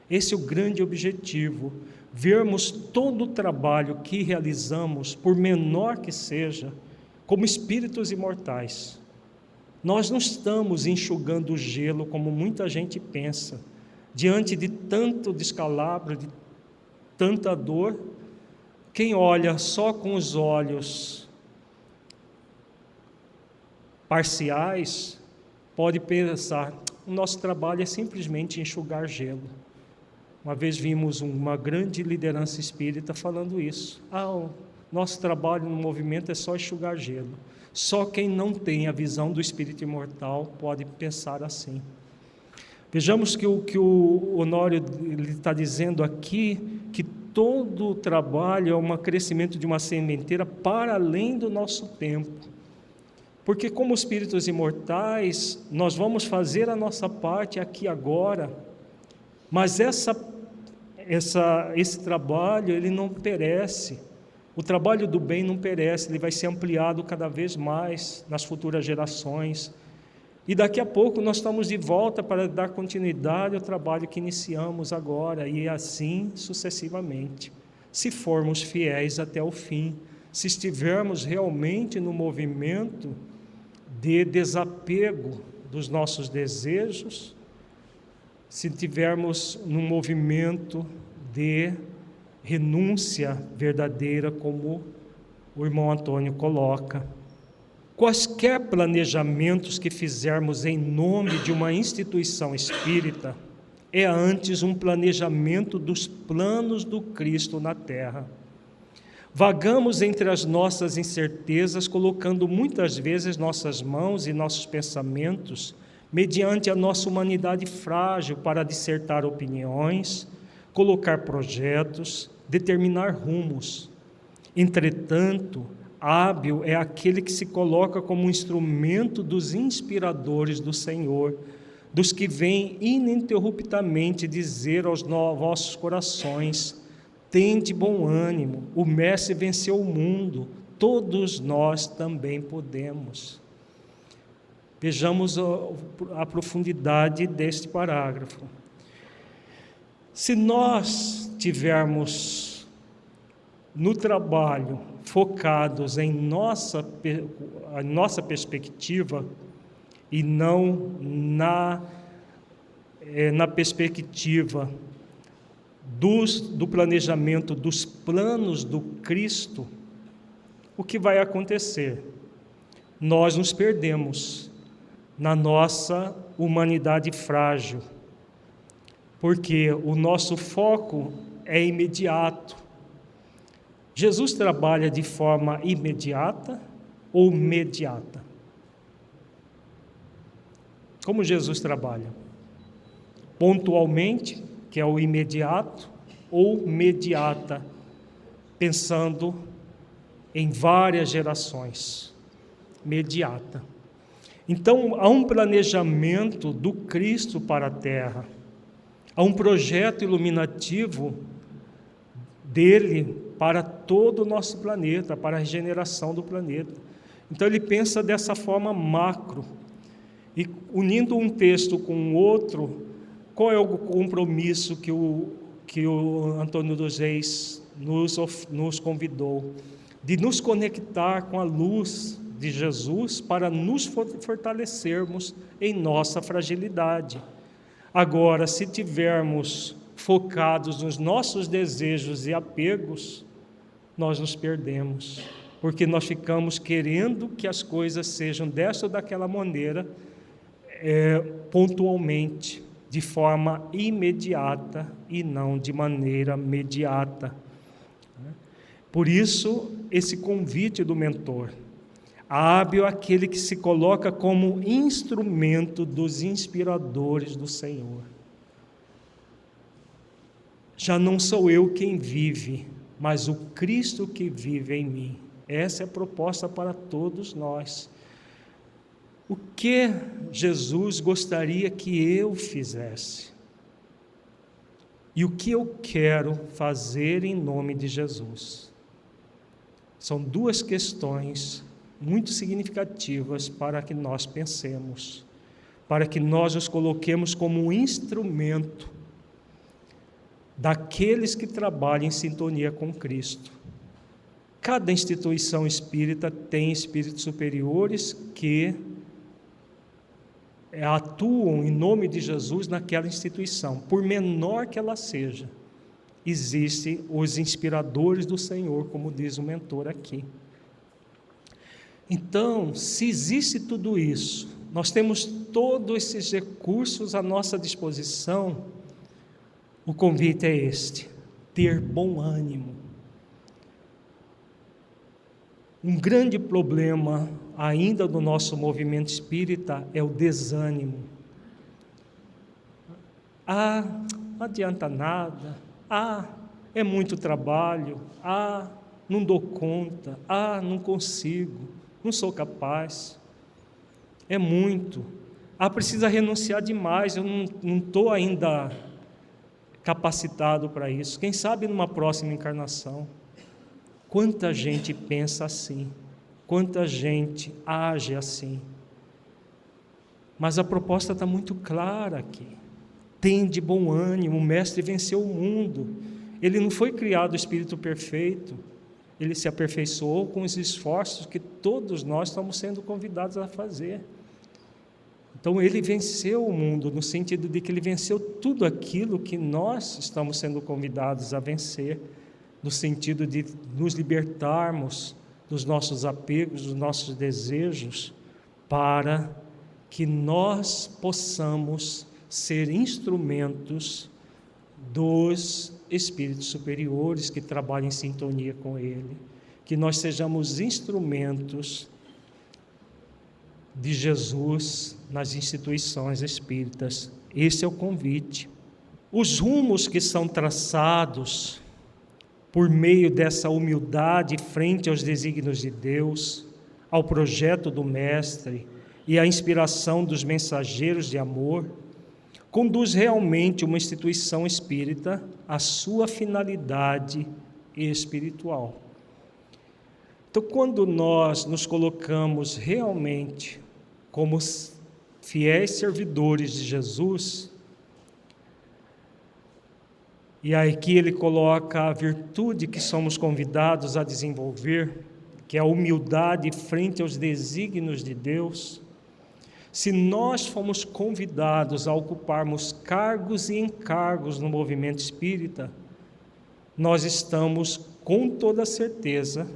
S2: Esse é o grande objetivo, vermos todo o trabalho que realizamos, por menor que seja, como espíritos imortais. Nós não estamos enxugando o gelo como muita gente pensa, diante de tanto descalabro, de tanta dor. Quem olha só com os olhos parciais pode pensar: o nosso trabalho é simplesmente enxugar gelo. Uma vez vimos uma grande liderança espírita falando isso. O nosso trabalho no movimento é só enxugar gelo. Só quem não tem a visão do espírito imortal pode pensar assim. Vejamos que o Honório está dizendo aqui, que todo o trabalho é um crescimento de uma sementeira para além do nosso tempo. Porque como espíritos imortais, nós vamos fazer a nossa parte aqui agora, mas esse trabalho, ele não perece. O trabalho do bem não perece, ele vai ser ampliado cada vez mais nas futuras gerações. E daqui a pouco nós estamos de volta para dar continuidade ao trabalho que iniciamos agora, e assim sucessivamente. Se formos fiéis até o fim, se estivermos realmente no movimento de desapego dos nossos desejos, se tivermos num movimento de renúncia verdadeira, como o irmão Antônio coloca. Quaisquer planejamentos que fizermos em nome de uma instituição espírita é antes um planejamento dos planos do Cristo na Terra. Vagamos entre as nossas incertezas, colocando muitas vezes nossas mãos e nossos pensamentos mediante a nossa humanidade frágil para dissertar opiniões, colocar projetos, determinar rumos. Entretanto, hábil é aquele que se coloca como instrumento dos inspiradores do Senhor, dos que vêm ininterruptamente dizer aos vossos corações: tende bom ânimo, o Mestre venceu o mundo, todos nós também podemos. Vejamos a profundidade deste parágrafo. Se nós tivermos no trabalho focados em nossa perspectiva e não na perspectiva do planejamento dos planos do Cristo, o que vai acontecer? Nós nos perdemos na nossa humanidade frágil, porque o nosso foco é imediato. Jesus trabalha de forma imediata ou mediata? Como Jesus trabalha? Pontualmente, que é o imediato, ou mediata, pensando em várias gerações? Mediata. Então, há um planejamento do Cristo para a Terra, há um projeto iluminativo dele para todo o nosso planeta, para a regeneração do planeta. Então, ele pensa dessa forma macro. E unindo um texto com o outro, qual é o compromisso que o Antônio dos Reis nos convidou? De nos conectar com a luz de Jesus para nos fortalecermos em nossa fragilidade. Agora, se tivermos focados nos nossos desejos e apegos, nós nos perdemos, porque nós ficamos querendo que as coisas sejam desta ou daquela maneira, pontualmente, de forma imediata e não de maneira mediata. Por isso, esse convite do mentor: hábil aquele que se coloca como instrumento dos inspiradores do Senhor. Já não sou eu quem vive, mas o Cristo que vive em mim. Essa é a proposta para todos nós. O que Jesus gostaria que eu fizesse? E o que eu quero fazer em nome de Jesus? São duas questões muito significativas para que nós pensemos, para que nós nos coloquemos como um instrumento daqueles que trabalham em sintonia com Cristo. Cada instituição espírita tem espíritos superiores que atuam em nome de Jesus naquela instituição, por menor que ela seja. Existem os inspiradores do Senhor, como diz o mentor aqui. Então, se existe tudo isso, nós temos todos esses recursos à nossa disposição, o convite é este: ter bom ânimo. Um grande problema ainda do nosso movimento espírita é o desânimo. Não adianta nada, é muito trabalho, não dou conta, não consigo, não sou capaz, é muito, precisa renunciar demais, eu não estou ainda capacitado para isso, quem sabe numa próxima encarnação. Quanta gente pensa assim, quanta gente age assim, mas a proposta está muito clara aqui: tende bom ânimo, o Mestre venceu o mundo. Ele não foi criado espírito perfeito, ele se aperfeiçoou com os esforços que todos nós estamos sendo convidados a fazer. Então ele venceu o mundo, no sentido de que ele venceu tudo aquilo que nós estamos sendo convidados a vencer, no sentido de nos libertarmos dos nossos apegos, dos nossos desejos, para que nós possamos ser instrumentos dos espíritos superiores que trabalham em sintonia com Ele, que nós sejamos instrumentos de Jesus nas instituições espíritas. Esse é o convite. Os rumos que são traçados por meio dessa humildade frente aos desígnios de Deus, ao projeto do Mestre e à inspiração dos mensageiros de amor, conduz realmente uma instituição espírita à sua finalidade espiritual. Então, quando nós nos colocamos realmente como fiéis servidores de Jesus, e aí aqui ele coloca a virtude que somos convidados a desenvolver, que é a humildade frente aos desígnios de Deus. Se nós fomos convidados a ocuparmos cargos e encargos no movimento espírita, nós estamos, com toda certeza,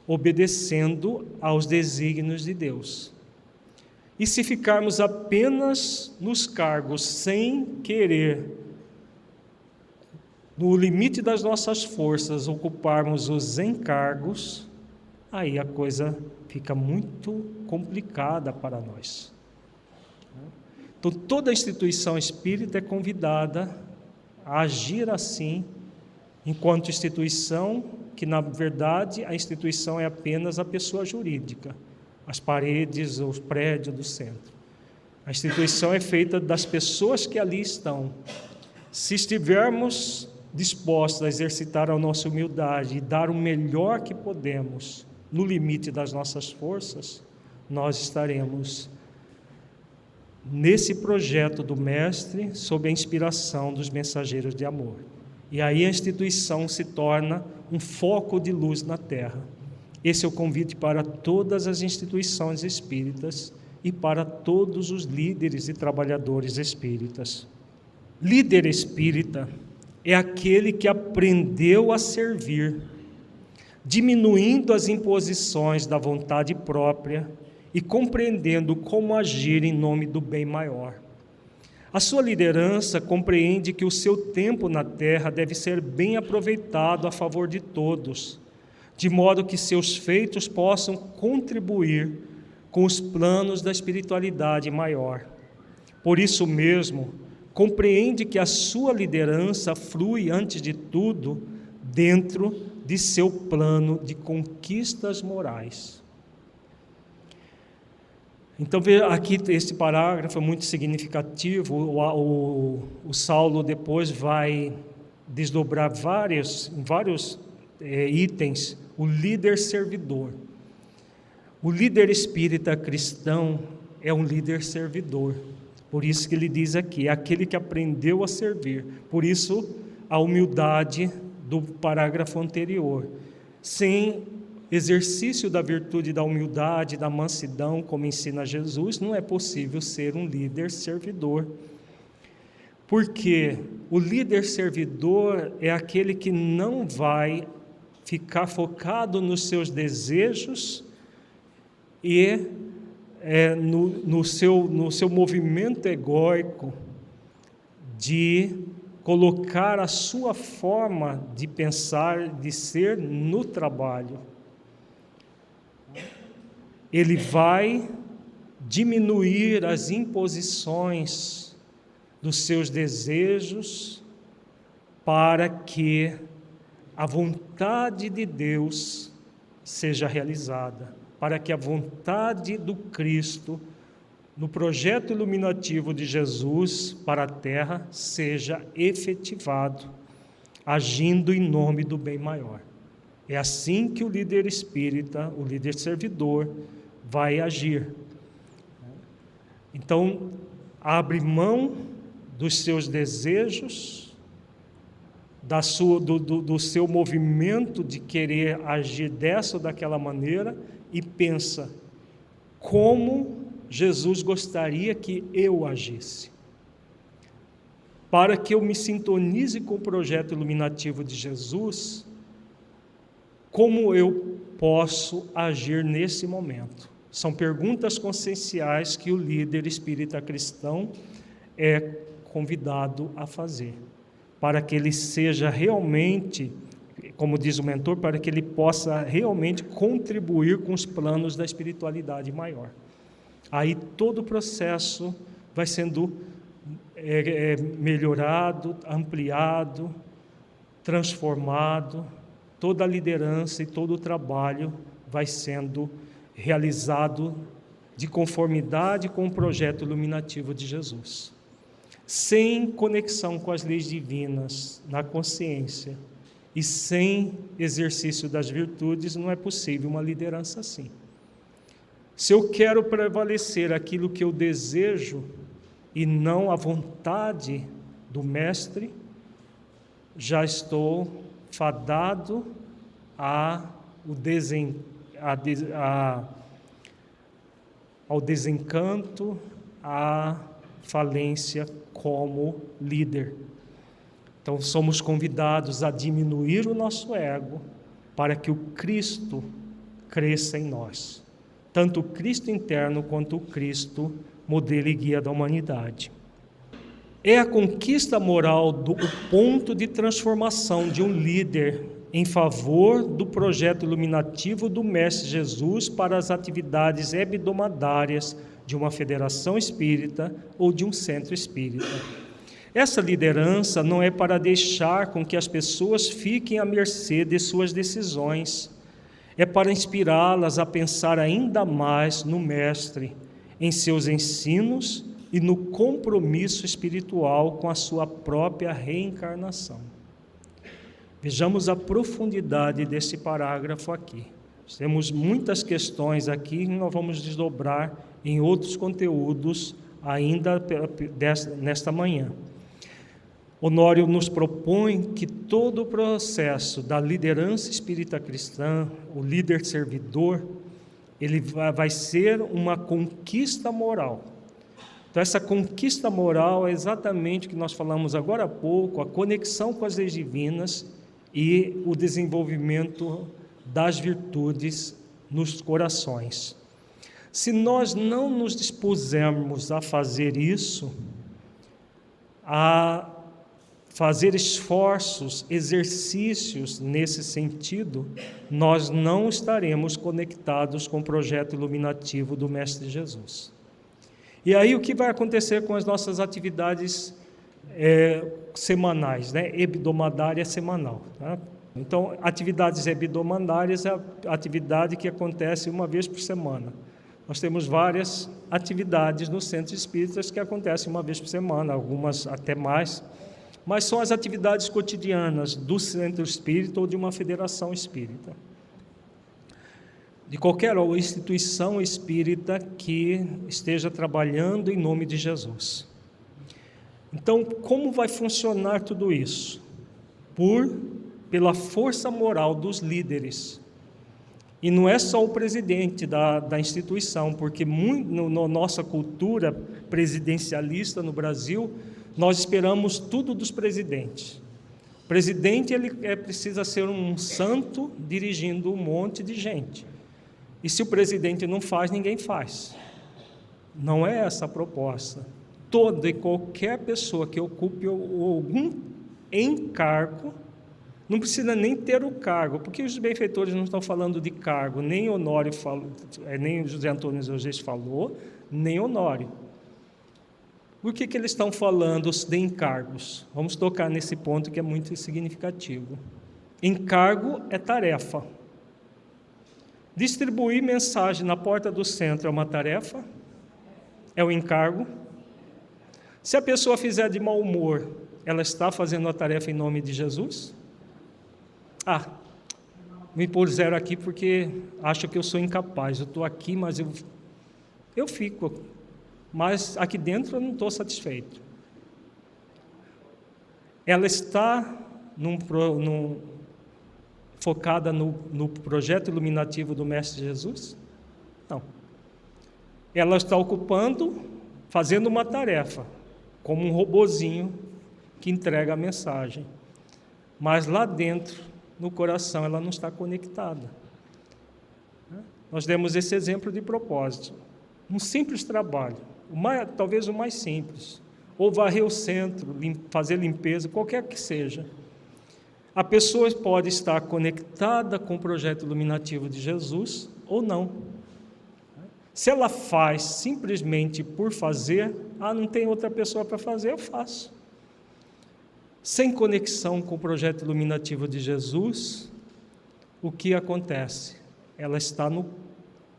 S2: obedecendo aos desígnios de Deus. E se ficarmos apenas nos cargos sem querer, no limite das nossas forças, ocuparmos os encargos, aí a coisa fica muito complicada para nós. Então, toda instituição espírita é convidada a agir assim, enquanto instituição, que na verdade a instituição é apenas a pessoa jurídica, as paredes, os prédios do centro. A instituição é feita das pessoas que ali estão. Se estivermos dispostos a exercitar a nossa humildade e dar o melhor que podemos, no limite das nossas forças, nós estaremos nesse projeto do Mestre, sob a inspiração dos mensageiros de amor. E aí a instituição se torna um foco de luz na Terra. Esse é o convite para todas as instituições espíritas e para todos os líderes e trabalhadores espíritas. Líder espírita é aquele que aprendeu a servir, diminuindo as imposições da vontade própria e compreendendo como agir em nome do bem maior. A sua liderança compreende que o seu tempo na Terra deve ser bem aproveitado a favor de todos, de modo que seus feitos possam contribuir com os planos da espiritualidade maior. Por isso mesmo, compreende que a sua liderança flui, antes de tudo, dentro de seu plano de conquistas morais. Então, aqui esse parágrafo é muito significativo. O Saulo depois vai desdobrar vários itens. O líder servidor. O líder espírita cristão é um líder servidor. Por isso que ele diz aqui, é aquele que aprendeu a servir. Por isso, a humildade do parágrafo anterior. Sem exercício da virtude da humildade, da mansidão, como ensina Jesus, não é possível ser um líder servidor. Porque o líder servidor é aquele que não vai ficar focado nos seus desejos e no seu movimento egóico de colocar a sua forma de pensar, de ser no trabalho. Ele vai diminuir as imposições dos seus desejos para que a vontade de Deus seja realizada, para que a vontade do Cristo, no projeto iluminativo de Jesus para a Terra, seja efetivado, agindo em nome do bem maior. É assim que o líder espírita, o líder servidor, vai agir. Então, abre mão dos seus desejos, do seu movimento de querer agir dessa ou daquela maneira, e pensa, como Jesus gostaria que eu agisse? Para que eu me sintonize com o projeto iluminativo de Jesus, como eu posso agir nesse momento? São perguntas conscienciais que o líder espírita cristão é convidado a fazer. para que ele seja realmente, como diz o mentor, para que ele possa realmente contribuir com os planos da espiritualidade maior. Aí todo o processo vai sendo melhorado, ampliado, transformado, toda a liderança e todo o trabalho vai sendo realizado de conformidade com o projeto iluminativo de Jesus. Sem conexão com as leis divinas na consciência e sem exercício das virtudes, não é possível uma liderança assim. Se eu quero prevalecer aquilo que eu desejo e não a vontade do Mestre, já estou fadado ao desencanto, à falência como líder. Então, somos convidados a diminuir o nosso ego para que o Cristo cresça em nós. Tanto o Cristo interno quanto o Cristo modelo e guia da humanidade. É a conquista moral o ponto de transformação de um líder em favor do projeto iluminativo do Mestre Jesus para as atividades hebdomadárias de uma federação espírita ou de um centro espírita. Essa liderança não é para deixar com que as pessoas fiquem à mercê de suas decisões, é para inspirá-las a pensar ainda mais no Mestre, em seus ensinos e no compromisso espiritual com a sua própria reencarnação. Vejamos a profundidade desse parágrafo aqui. Temos muitas questões aqui que nós vamos desdobrar em outros conteúdos ainda nesta manhã. Honório nos propõe que todo o processo da liderança espírita cristã, o líder servidor, ele vai ser uma conquista moral. Então, essa conquista moral é exatamente o que nós falamos agora há pouco, a conexão com as leis divinas e o desenvolvimento das virtudes nos corações. Se nós não nos dispusermos a fazer isso, a fazer esforços, exercícios nesse sentido, nós não estaremos conectados com o projeto iluminativo do Mestre Jesus. E aí o que vai acontecer com as nossas atividades semanais, né? Hebdomadária semanal, tá? Então, atividades hebdomadárias é a atividade que acontece uma vez por semana. Nós temos várias atividades nos centros espíritas que acontecem uma vez por semana, algumas até mais, mas são as atividades cotidianas do centro espírita ou de uma federação espírita, de qualquer instituição espírita que esteja trabalhando em nome de Jesus. Então, como vai funcionar tudo isso? Pela força moral dos líderes. E não é só o presidente da instituição, porque na nossa cultura presidencialista no Brasil, nós esperamos tudo dos presidentes. O presidente precisa ser um santo dirigindo um monte de gente. E se o presidente não faz, ninguém faz. Não é essa a proposta. Toda e qualquer pessoa que ocupe algum encargo, não precisa nem ter o cargo, porque os benfeitores não estão falando de cargo, nem Honório falou, nem José Antônio José falou, nem Honório. Por que eles estão falando de encargos? Vamos tocar nesse ponto que é muito significativo. Encargo é tarefa. Distribuir mensagem na porta do centro é uma tarefa? É um encargo? Se a pessoa fizer de mau humor, ela está fazendo a tarefa em nome de Jesus? Me puseram aqui porque acho que eu sou incapaz. Eu estou aqui, mas eu fico. Mas aqui dentro eu não estou satisfeito. Ela está focada no projeto iluminativo do Mestre Jesus? Não. Ela está fazendo uma tarefa, como um robozinho que entrega a mensagem. Mas lá dentro, no coração, ela não está conectada. Nós demos esse exemplo de propósito. Um simples trabalho, talvez o mais simples, ou varrer o centro, fazer limpeza, qualquer que seja. A pessoa pode estar conectada com o projeto iluminativo de Jesus ou não. Se ela faz simplesmente por fazer, não tem outra pessoa para fazer, eu faço. Sem conexão com o projeto iluminativo de Jesus, o que acontece? Ela está no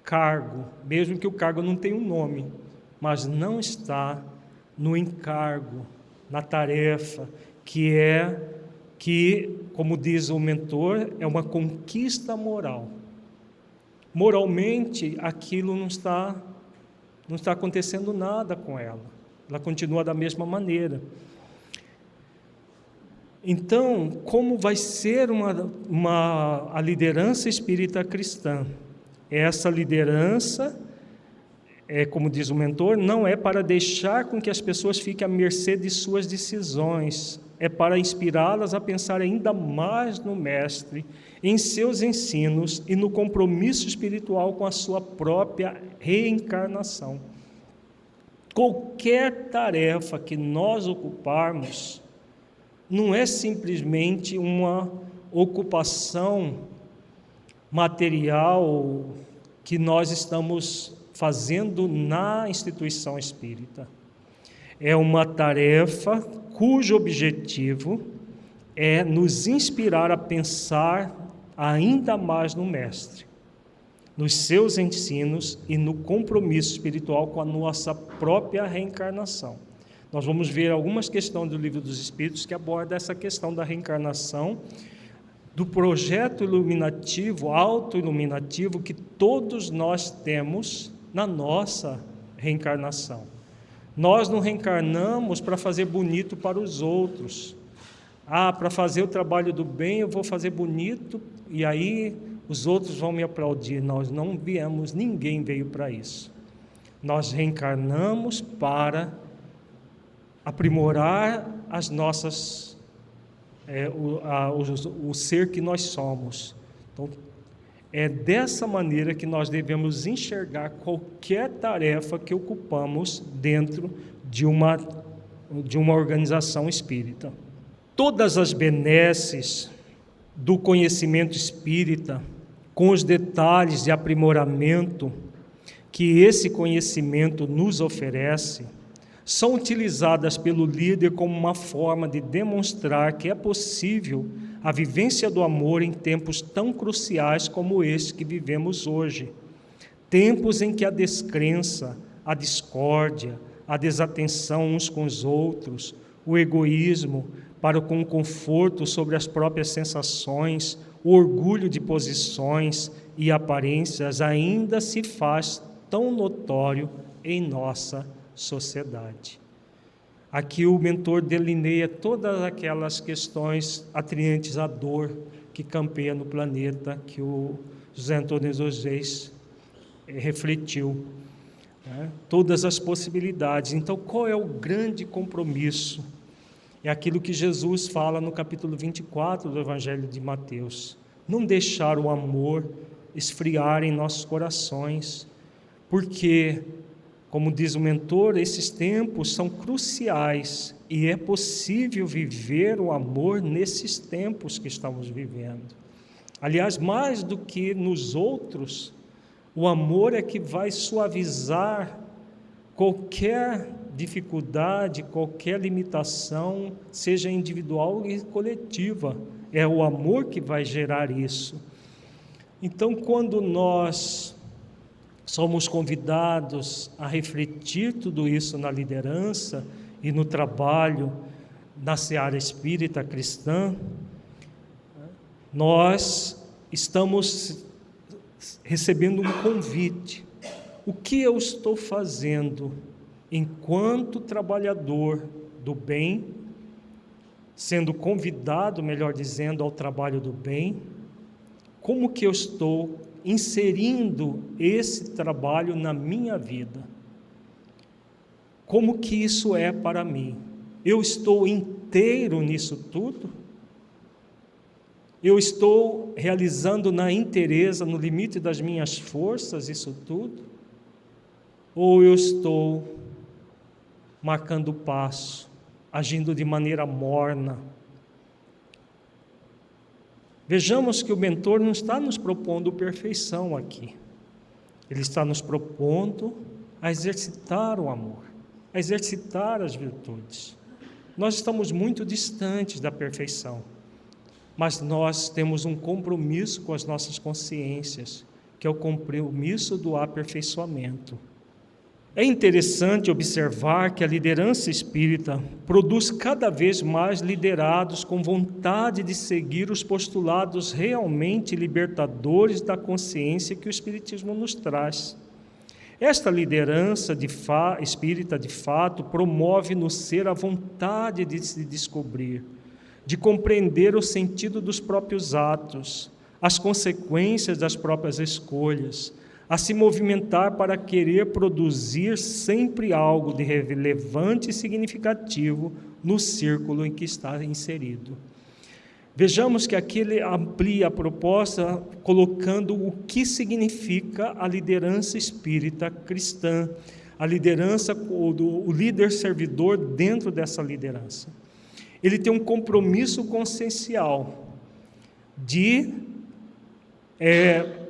S2: cargo, mesmo que o cargo não tenha um nome, mas não está no encargo, na tarefa, que, como diz o mentor, é uma conquista moral. Moralmente, aquilo não está acontecendo nada com ela. Ela continua da mesma maneira. Então, como vai ser a liderança espírita cristã? Essa liderança, como diz o mentor, não é para deixar com que as pessoas fiquem à mercê de suas decisões, é para inspirá-las a pensar ainda mais no Mestre, em seus ensinos e no compromisso espiritual com a sua própria reencarnação. Qualquer tarefa que nós ocuparmos não é simplesmente uma ocupação material que nós estamos fazendo na instituição espírita. É uma tarefa cujo objetivo é nos inspirar a pensar ainda mais no Mestre, nos seus ensinos e no compromisso espiritual com a nossa própria reencarnação. Nós vamos ver algumas questões do Livro dos Espíritos que abordam essa questão da reencarnação, do projeto iluminativo, auto-iluminativo, que todos nós temos na nossa reencarnação. Nós não reencarnamos para fazer bonito para os outros. Para fazer o trabalho do bem eu vou fazer bonito e aí os outros vão me aplaudir. Nós não viemos, ninguém veio para isso. Nós reencarnamos para aprimorar as nossas, o ser que nós somos. Então, é dessa maneira que nós devemos enxergar qualquer tarefa que ocupamos dentro de uma organização espírita. Todas as benesses do conhecimento espírita, com os detalhes de aprimoramento que esse conhecimento nos oferece, são utilizadas pelo líder como uma forma de demonstrar que é possível a vivência do amor em tempos tão cruciais como este que vivemos hoje. Tempos em que a descrença, a discórdia, a desatenção uns com os outros, o egoísmo para com o conforto sobre as próprias sensações, o orgulho de posições e aparências ainda se faz tão notório em nossa sociedade. Aqui o mentor delineia todas aquelas questões atriantes à dor que campeia no planeta, que o José Antônio dos Reis refletiu, né? Todas as possibilidades. Então, qual é o grande compromisso? É aquilo que Jesus fala no capítulo 24 do Evangelho de Mateus. Não deixar o amor esfriar em nossos corações, porque, como diz o mentor, esses tempos são cruciais e é possível viver o amor nesses tempos que estamos vivendo. Aliás, mais do que nos outros, o amor é que vai suavizar qualquer dificuldade, qualquer limitação, seja individual e coletiva. É o amor que vai gerar isso. Então, quando nós somos convidados a refletir tudo isso na liderança e no trabalho na seara espírita cristã, nós estamos recebendo um convite. O que eu estou fazendo enquanto trabalhador do bem, sendo convidado, melhor dizendo, ao trabalho do bem? Como que eu estou inserindo esse trabalho na minha vida? Como que isso é para mim? Eu estou inteiro nisso tudo? Eu estou realizando na inteireza, no limite das minhas forças, isso tudo? Ou eu estou marcando o passo, agindo de maneira morna. Vejamos que o mentor não está nos propondo perfeição aqui. Ele está nos propondo a exercitar o amor, a exercitar as virtudes. Nós estamos muito distantes da perfeição, mas nós temos um compromisso com as nossas consciências, que é o compromisso do aperfeiçoamento. É interessante observar que a liderança espírita produz cada vez mais liderados com vontade de seguir os postulados realmente libertadores da consciência que o Espiritismo nos traz. Esta liderança espírita, de fato, promove no ser a vontade de se descobrir, de compreender o sentido dos próprios atos, as consequências das próprias escolhas, a se movimentar para querer produzir sempre algo de relevante e significativo no círculo em que está inserido. Vejamos que aqui ele amplia a proposta colocando o que significa a liderança espírita cristã, a liderança, o líder servidor dentro dessa liderança. Ele tem um compromisso consciencial de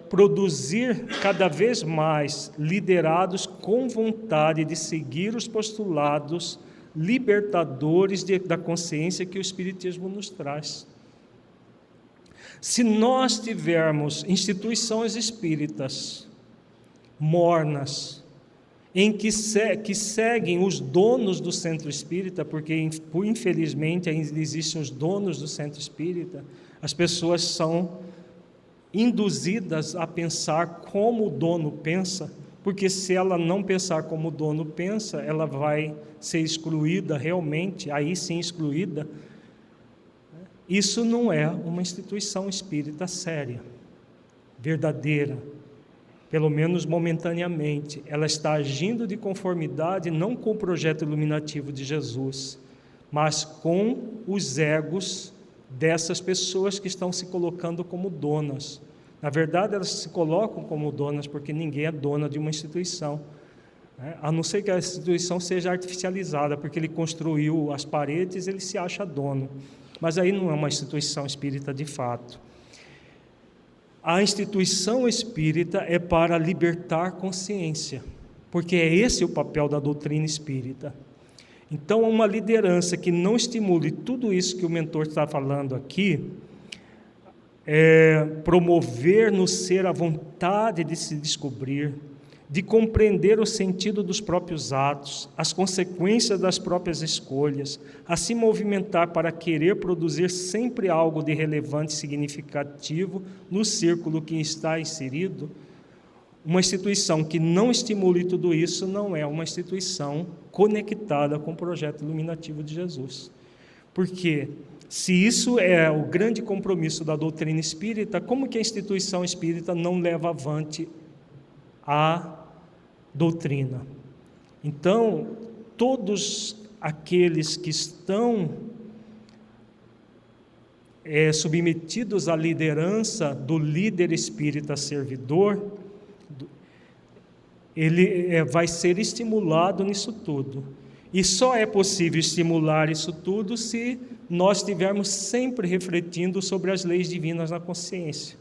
S2: produzir cada vez mais liderados com vontade de seguir os postulados libertadores da consciência que o Espiritismo nos traz. Se nós tivermos instituições espíritas mornas, em que seguem os donos do centro espírita, porque infelizmente ainda existem os donos do centro espírita, as pessoas são induzidas a pensar como o dono pensa, porque se ela não pensar como o dono pensa, ela vai ser excluída realmente, aí sim excluída. Isso não é uma instituição espírita séria, verdadeira, pelo menos momentaneamente. Ela está agindo de conformidade não com o projeto iluminativo de Jesus, mas com os egos dessas pessoas que estão se colocando como donas. Na verdade, elas se colocam como donas porque ninguém é dona de uma instituição, né? A não ser que a instituição seja artificializada, porque ele construiu as paredes, ele se acha dono. Mas aí não é uma instituição espírita de fato. A instituição espírita é para libertar consciência, porque é esse o papel da doutrina espírita. Então, uma liderança que não estimule tudo isso que o mentor está falando aqui, promover no ser a vontade de se descobrir, de compreender o sentido dos próprios atos, as consequências das próprias escolhas, a se movimentar para querer produzir sempre algo de relevante e significativo no círculo que está inserido. Uma instituição que não estimule tudo isso não é uma instituição conectada com o projeto iluminativo de Jesus. Porque se isso é o grande compromisso da doutrina espírita, como que a instituição espírita não leva avante a doutrina? Então, todos aqueles que estão submetidos à liderança do líder espírita servidor, ele vai ser estimulado nisso tudo. E só é possível estimular isso tudo se nós estivermos sempre refletindo sobre as leis divinas na consciência.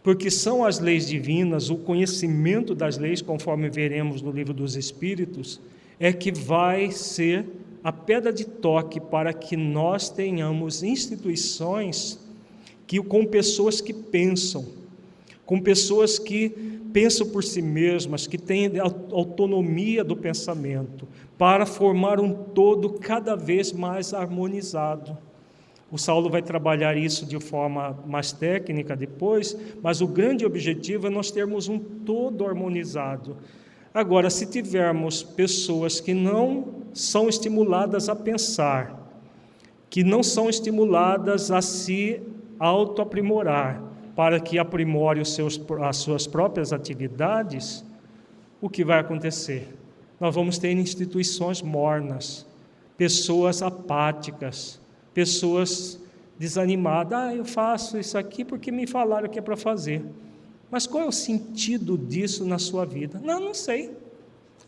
S2: Porque são as leis divinas, o conhecimento das leis, conforme veremos no Livro dos Espíritos, é que vai ser a pedra de toque para que nós tenhamos instituições com pessoas que pensam, com pessoas que pensam por si mesmas, que têm autonomia do pensamento, para formar um todo cada vez mais harmonizado. O Saulo vai trabalhar isso de forma mais técnica depois, mas o grande objetivo é nós termos um todo harmonizado. Agora, se tivermos pessoas que não são estimuladas a pensar, que não são estimuladas a se autoaprimorar, para que aprimore as suas próprias atividades, o que vai acontecer? Nós vamos ter instituições mornas, pessoas apáticas, pessoas desanimadas. Eu faço isso aqui porque me falaram que é para fazer. Mas qual é o sentido disso na sua vida? Não sei.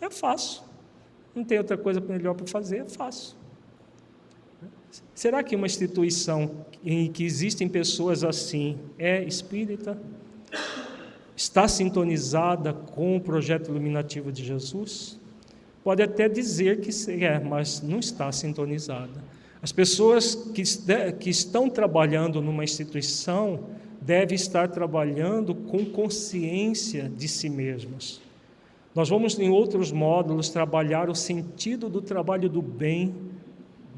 S2: Eu faço. Não tem outra coisa melhor para fazer, faço. Será que uma instituição em que existem pessoas assim é espírita? Está sintonizada com o projeto iluminativo de Jesus? Pode até dizer que mas não está sintonizada. As pessoas que estão trabalhando numa instituição devem estar trabalhando com consciência de si mesmas. Nós vamos, em outros módulos, trabalhar o sentido do trabalho do bem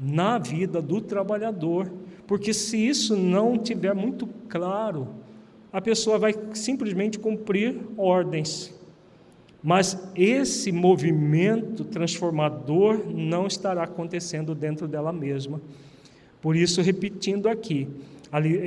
S2: na vida do trabalhador, porque se isso não tiver muito claro, a pessoa vai simplesmente cumprir ordens, mas esse movimento transformador não estará acontecendo dentro dela mesma. Por isso, repetindo aqui,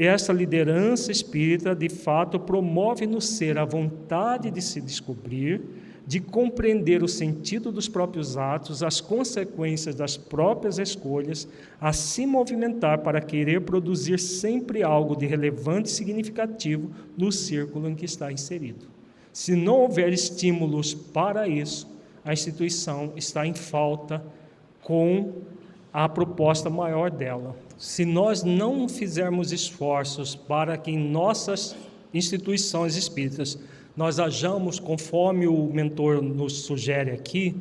S2: essa liderança espírita, de fato, promove no ser a vontade de se descobrir, de compreender o sentido dos próprios atos, as consequências das próprias escolhas, a se movimentar para querer produzir sempre algo de relevante e significativo no círculo em que está inserido. Se não houver estímulos para isso, a instituição está em falta com a proposta maior dela. Se nós não fizermos esforços para que em nossas instituições espíritas nós hajamos conforme o mentor nos sugere aqui,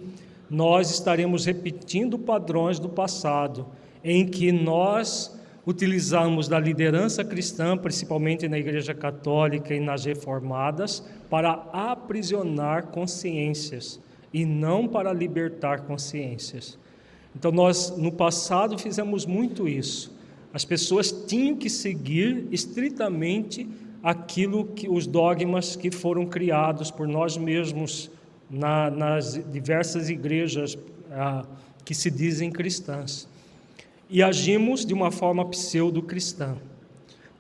S2: nós estaremos repetindo padrões do passado, em que nós utilizamos da liderança cristã, principalmente na Igreja Católica e nas reformadas, para aprisionar consciências e não para libertar consciências. Então nós, no passado, fizemos muito isso. As pessoas tinham que seguir estritamente aquilo que os dogmas que foram criados por nós mesmos nas diversas igrejas que se dizem cristãs, e agimos de uma forma pseudo-cristã.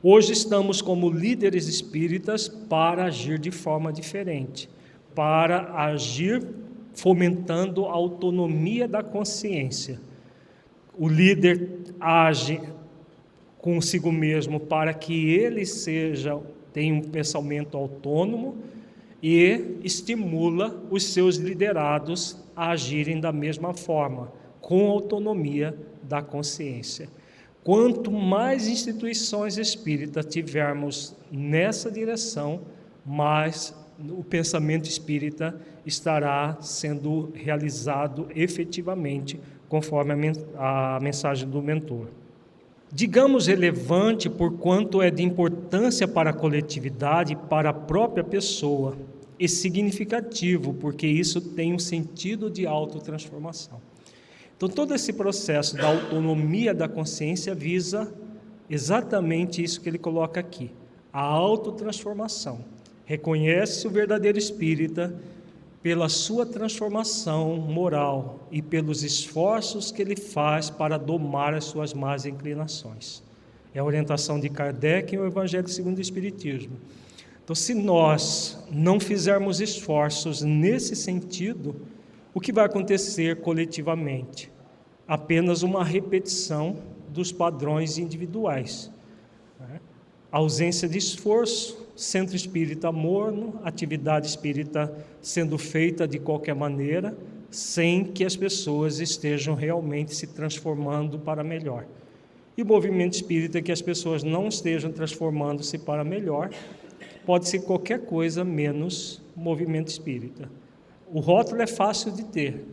S2: Hoje estamos como líderes espíritas para agir de forma diferente, para agir fomentando a autonomia da consciência. O líder age consigo mesmo para que ele tenha um pensamento autônomo e estimula os seus liderados a agirem da mesma forma, com autonomia da consciência. Quanto mais instituições espíritas tivermos nessa direção, mais o pensamento espírita estará sendo realizado efetivamente, conforme a mensagem do mentor. Digamos relevante porquanto é de importância para a coletividade e para a própria pessoa, e significativo, porque isso tem um sentido de autotransformação. Então, todo esse processo da autonomia da consciência visa exatamente isso que ele coloca aqui, a autotransformação. Reconhece o verdadeiro espírita pela sua transformação moral e pelos esforços que ele faz para domar as suas más inclinações. É a orientação de Kardec e o Evangelho segundo o Espiritismo. Então, se nós não fizermos esforços nesse sentido, o que vai acontecer coletivamente? Apenas uma repetição dos padrões individuais. Ausência de esforço, centro espírita morno, atividade espírita sendo feita de qualquer maneira, sem que as pessoas estejam realmente se transformando para melhor. E o movimento espírita que as pessoas não estejam transformando-se para melhor, pode ser qualquer coisa menos movimento espírita. O rótulo é fácil de ter.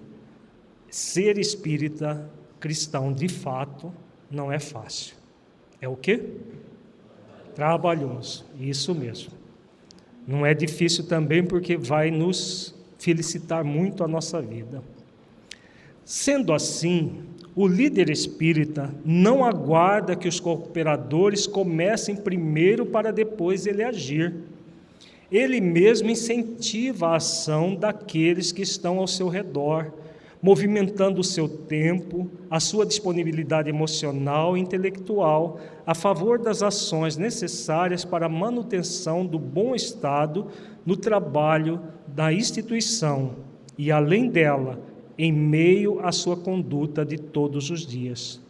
S2: Ser espírita cristão de fato não é fácil. É o quê? Trabalhoso, isso mesmo. Não é difícil também porque vai nos felicitar muito a nossa vida. Sendo assim, o líder espírita não aguarda que os cooperadores comecem primeiro para depois ele agir. Ele mesmo incentiva a ação daqueles que estão ao seu redor, movimentando o seu tempo, a sua disponibilidade emocional e intelectual a favor das ações necessárias para a manutenção do bom estado no trabalho da instituição e, além dela, em meio à sua conduta de todos os dias.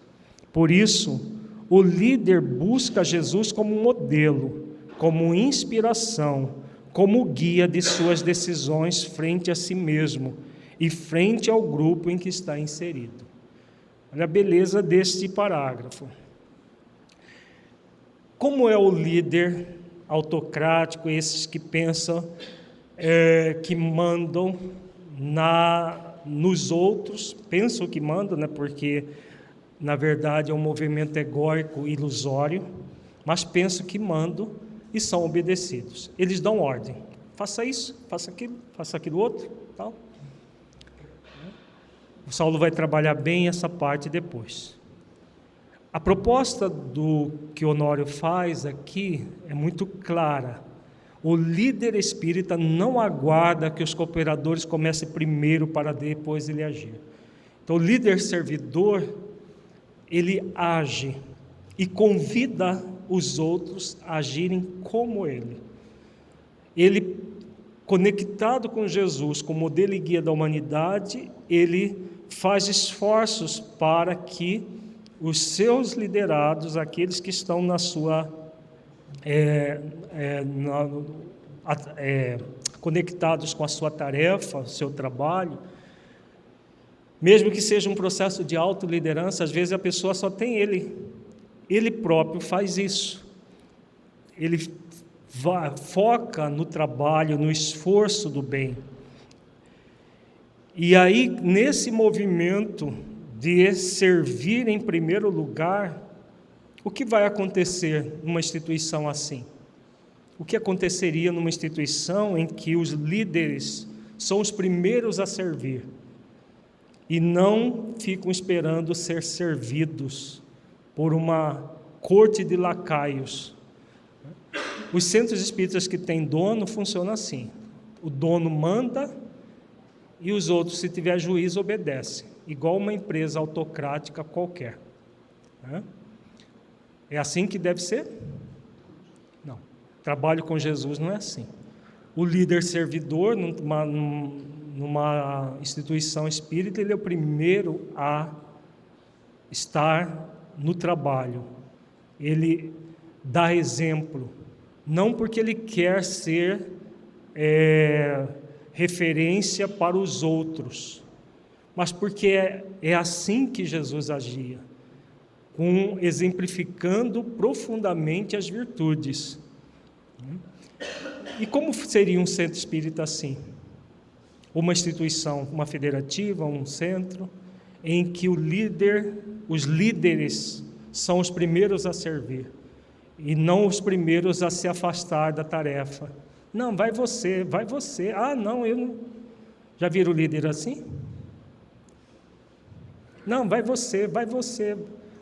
S2: Por isso, o líder busca Jesus como modelo, como inspiração, como guia de suas decisões frente a si mesmo, e frente ao grupo em que está inserido. Olha a beleza deste parágrafo. Como é o líder autocrático, esses que pensam, que mandam nos outros, pensam que mandam, né, porque na verdade é um movimento egóico ilusório, mas pensam que mandam e são obedecidos. Eles dão ordem, faça isso, faça aquilo outro, tal. O Saulo vai trabalhar bem essa parte depois. A proposta do que Honório faz aqui é muito clara. O líder espírita não aguarda que os cooperadores comecem primeiro para depois ele agir. Então, o líder servidor, ele age e convida os outros a agirem como ele. Ele, conectado com Jesus, como modelo e guia da humanidade, ele faz esforços para que os seus liderados, aqueles que estão na sua conectados com a sua tarefa, seu trabalho, mesmo que seja um processo de autoliderança, às vezes a pessoa só tem ele próprio faz isso. Ele foca no trabalho, no esforço do bem. E aí, nesse movimento de servir em primeiro lugar, o que vai acontecer numa instituição assim? O que aconteceria numa instituição em que os líderes são os primeiros a servir e não ficam esperando ser servidos por uma corte de lacaios? Os centros espíritas que têm dono funcionam assim: o dono manda e os outros, se tiver juízo, obedecem, igual uma empresa autocrática qualquer. É assim que deve ser? Não. Trabalho com Jesus não é assim. O líder servidor, numa instituição espírita, ele é o primeiro a estar no trabalho. Ele dá exemplo, não porque ele quer ser referência para os outros, mas porque é assim que Jesus agia, exemplificando profundamente as virtudes. E como seria um centro espírita assim? Uma instituição, uma federativa, um centro, em que os líderes são os primeiros a servir, e não os primeiros a se afastar da tarefa. Não, vai você. Ah, não, eu não. Já viram o líder assim? Não, vai você.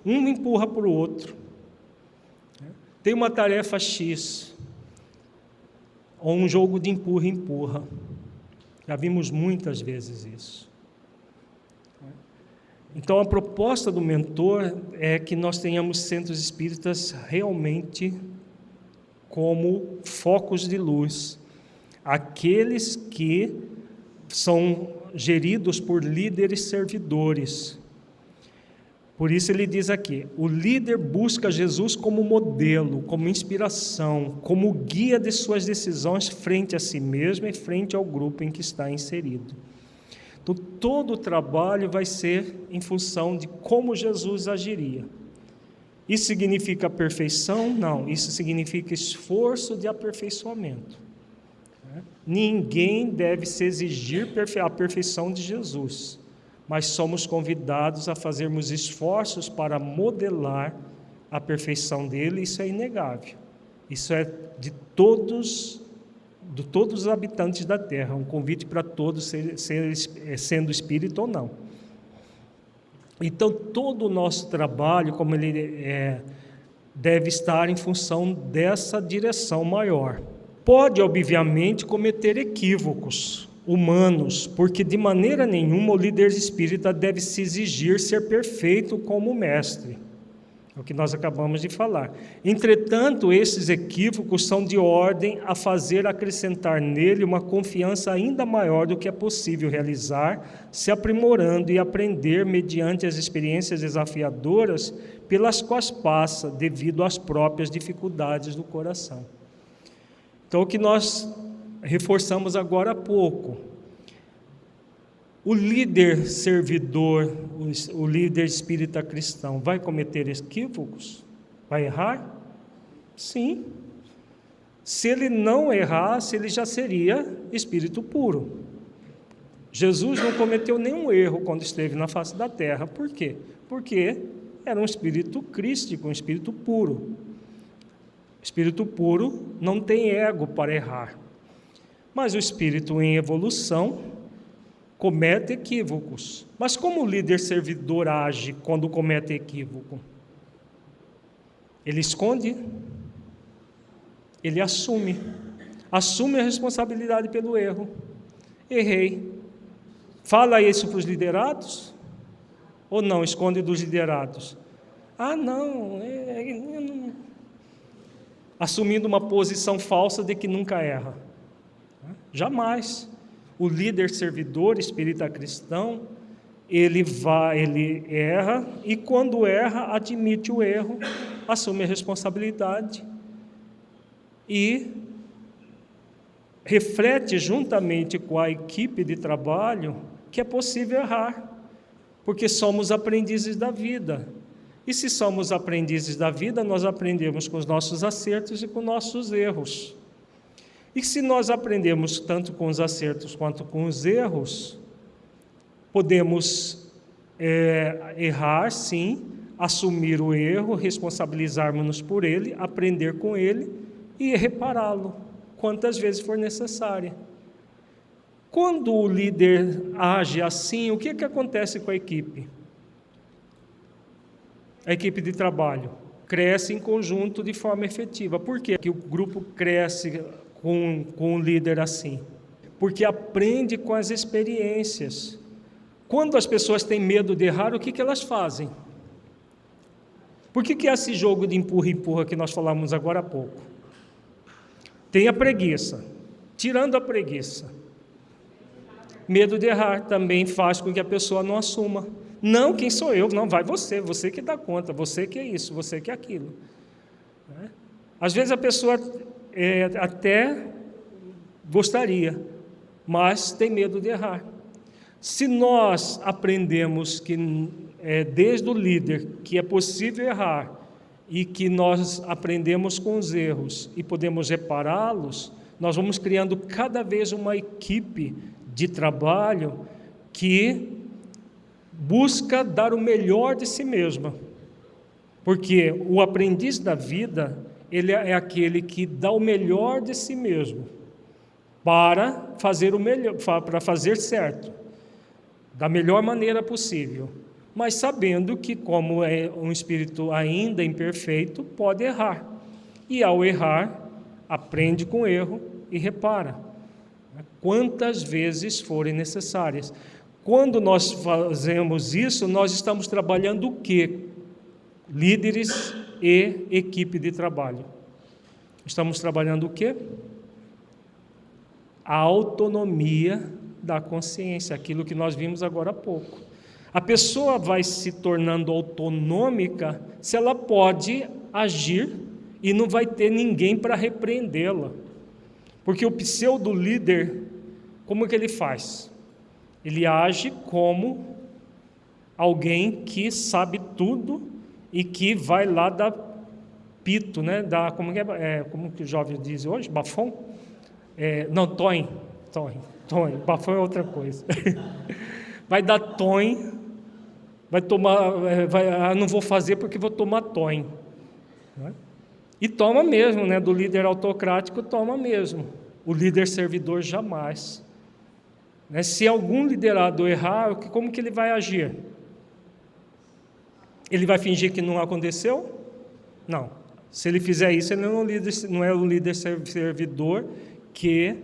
S2: Um empurra para o outro. Tem uma tarefa X, ou um jogo de empurra. Já vimos muitas vezes isso. Então, a proposta do mentor é que nós tenhamos centros espíritas realmente como focos de luz, aqueles que são geridos por líderes servidores. Por isso ele diz aqui: o líder busca Jesus como modelo, como inspiração, como guia de suas decisões frente a si mesmo e frente ao grupo em que está inserido. Então, todo o trabalho vai ser em função de como Jesus agiria. Isso significa perfeição? Não, isso significa esforço de aperfeiçoamento. Ninguém deve se exigir a perfeição de Jesus, mas somos convidados a fazermos esforços para modelar a perfeição dele. Isso é inegável. Isso é de todos os habitantes da Terra, um convite para todos, sendo espírito ou não. Então, todo o nosso trabalho, como ele deve estar em função dessa direção maior. Pode, obviamente, cometer equívocos humanos, porque de maneira nenhuma o líder espírita deve se exigir ser perfeito como mestre. É o que nós acabamos de falar. Entretanto, esses equívocos são de ordem a fazer acrescentar nele uma confiança ainda maior do que é possível realizar, se aprimorando e aprender mediante as experiências desafiadoras pelas quais passa, devido às próprias dificuldades do coração. Então, o que nós reforçamos agora há pouco, O líder servidor, o líder espírita cristão, vai cometer equívocos? Vai errar? Sim. Se ele não errasse, ele já seria espírito puro. Jesus não cometeu nenhum erro quando esteve na face da terra. Por quê? Porque era um espírito crístico, um espírito puro. Espírito puro não tem ego para errar. Mas o espírito em evolução comete equívocos. Mas como o líder servidor age quando comete equívoco? Ele esconde? Ele assume a responsabilidade pelo erro. Errei. Fala isso para os liderados? Ou não, esconde dos liderados? Não. Assumindo uma posição falsa de que nunca erra. Jamais. O líder servidor espírita cristão, ele erra, e quando erra, admite o erro, assume a responsabilidade e reflete juntamente com a equipe de trabalho que é possível errar, porque somos aprendizes da vida. E se somos aprendizes da vida, nós aprendemos com os nossos acertos e com nossos erros. E se nós aprendemos tanto com os acertos quanto com os erros, podemos errar, sim, assumir o erro, responsabilizarmos-nos por ele, aprender com ele e repará-lo quantas vezes for necessário. Quando o líder age assim, o que acontece com a equipe? A equipe de trabalho cresce em conjunto de forma efetiva. Por quê que o grupo cresce com o líder assim? Porque aprende com as experiências. Quando as pessoas têm medo de errar, o que elas fazem? Por que é esse jogo de empurra-empurra que nós falamos agora há pouco? Tem a preguiça. Tirando a preguiça, medo de errar também faz com que a pessoa não assuma. Não, quem sou eu? Não, vai você que dá conta, você que é isso, você que é aquilo. Às vezes a pessoa até gostaria, mas tem medo de errar. Se nós aprendemos que desde o líder que é possível errar e que nós aprendemos com os erros e podemos repará-los, nós vamos criando cada vez uma equipe de trabalho que busca dar o melhor de si mesma, porque o aprendiz da vida, ele é aquele que dá o melhor de si mesmo para fazer o melhor, para fazer certo, da melhor maneira possível, mas sabendo que, como é um espírito ainda imperfeito, pode errar, e ao errar, aprende com o erro e repara, quantas vezes forem necessárias. Quando nós fazemos isso, nós estamos trabalhando o quê? Líderes e equipe de trabalho. Estamos trabalhando o quê? A autonomia da consciência, aquilo que nós vimos agora há pouco. A pessoa vai se tornando autonômica se ela pode agir e não vai ter ninguém para repreendê-la. Porque o pseudo-líder, como que ele faz? Ele age como alguém que sabe tudo e que vai lá dar pito, né? Como que o jovem diz hoje? Bafão? Não, toim. Bafão é outra coisa. Vai dar toim, vai tomar, não vou fazer porque vou tomar toim. Né? E toma mesmo, né? Do líder autocrático, toma mesmo. O líder servidor, jamais. Se algum liderado errar, como que ele vai agir? Ele vai fingir que não aconteceu? Não. Se ele fizer isso, ele não é o líder servidor que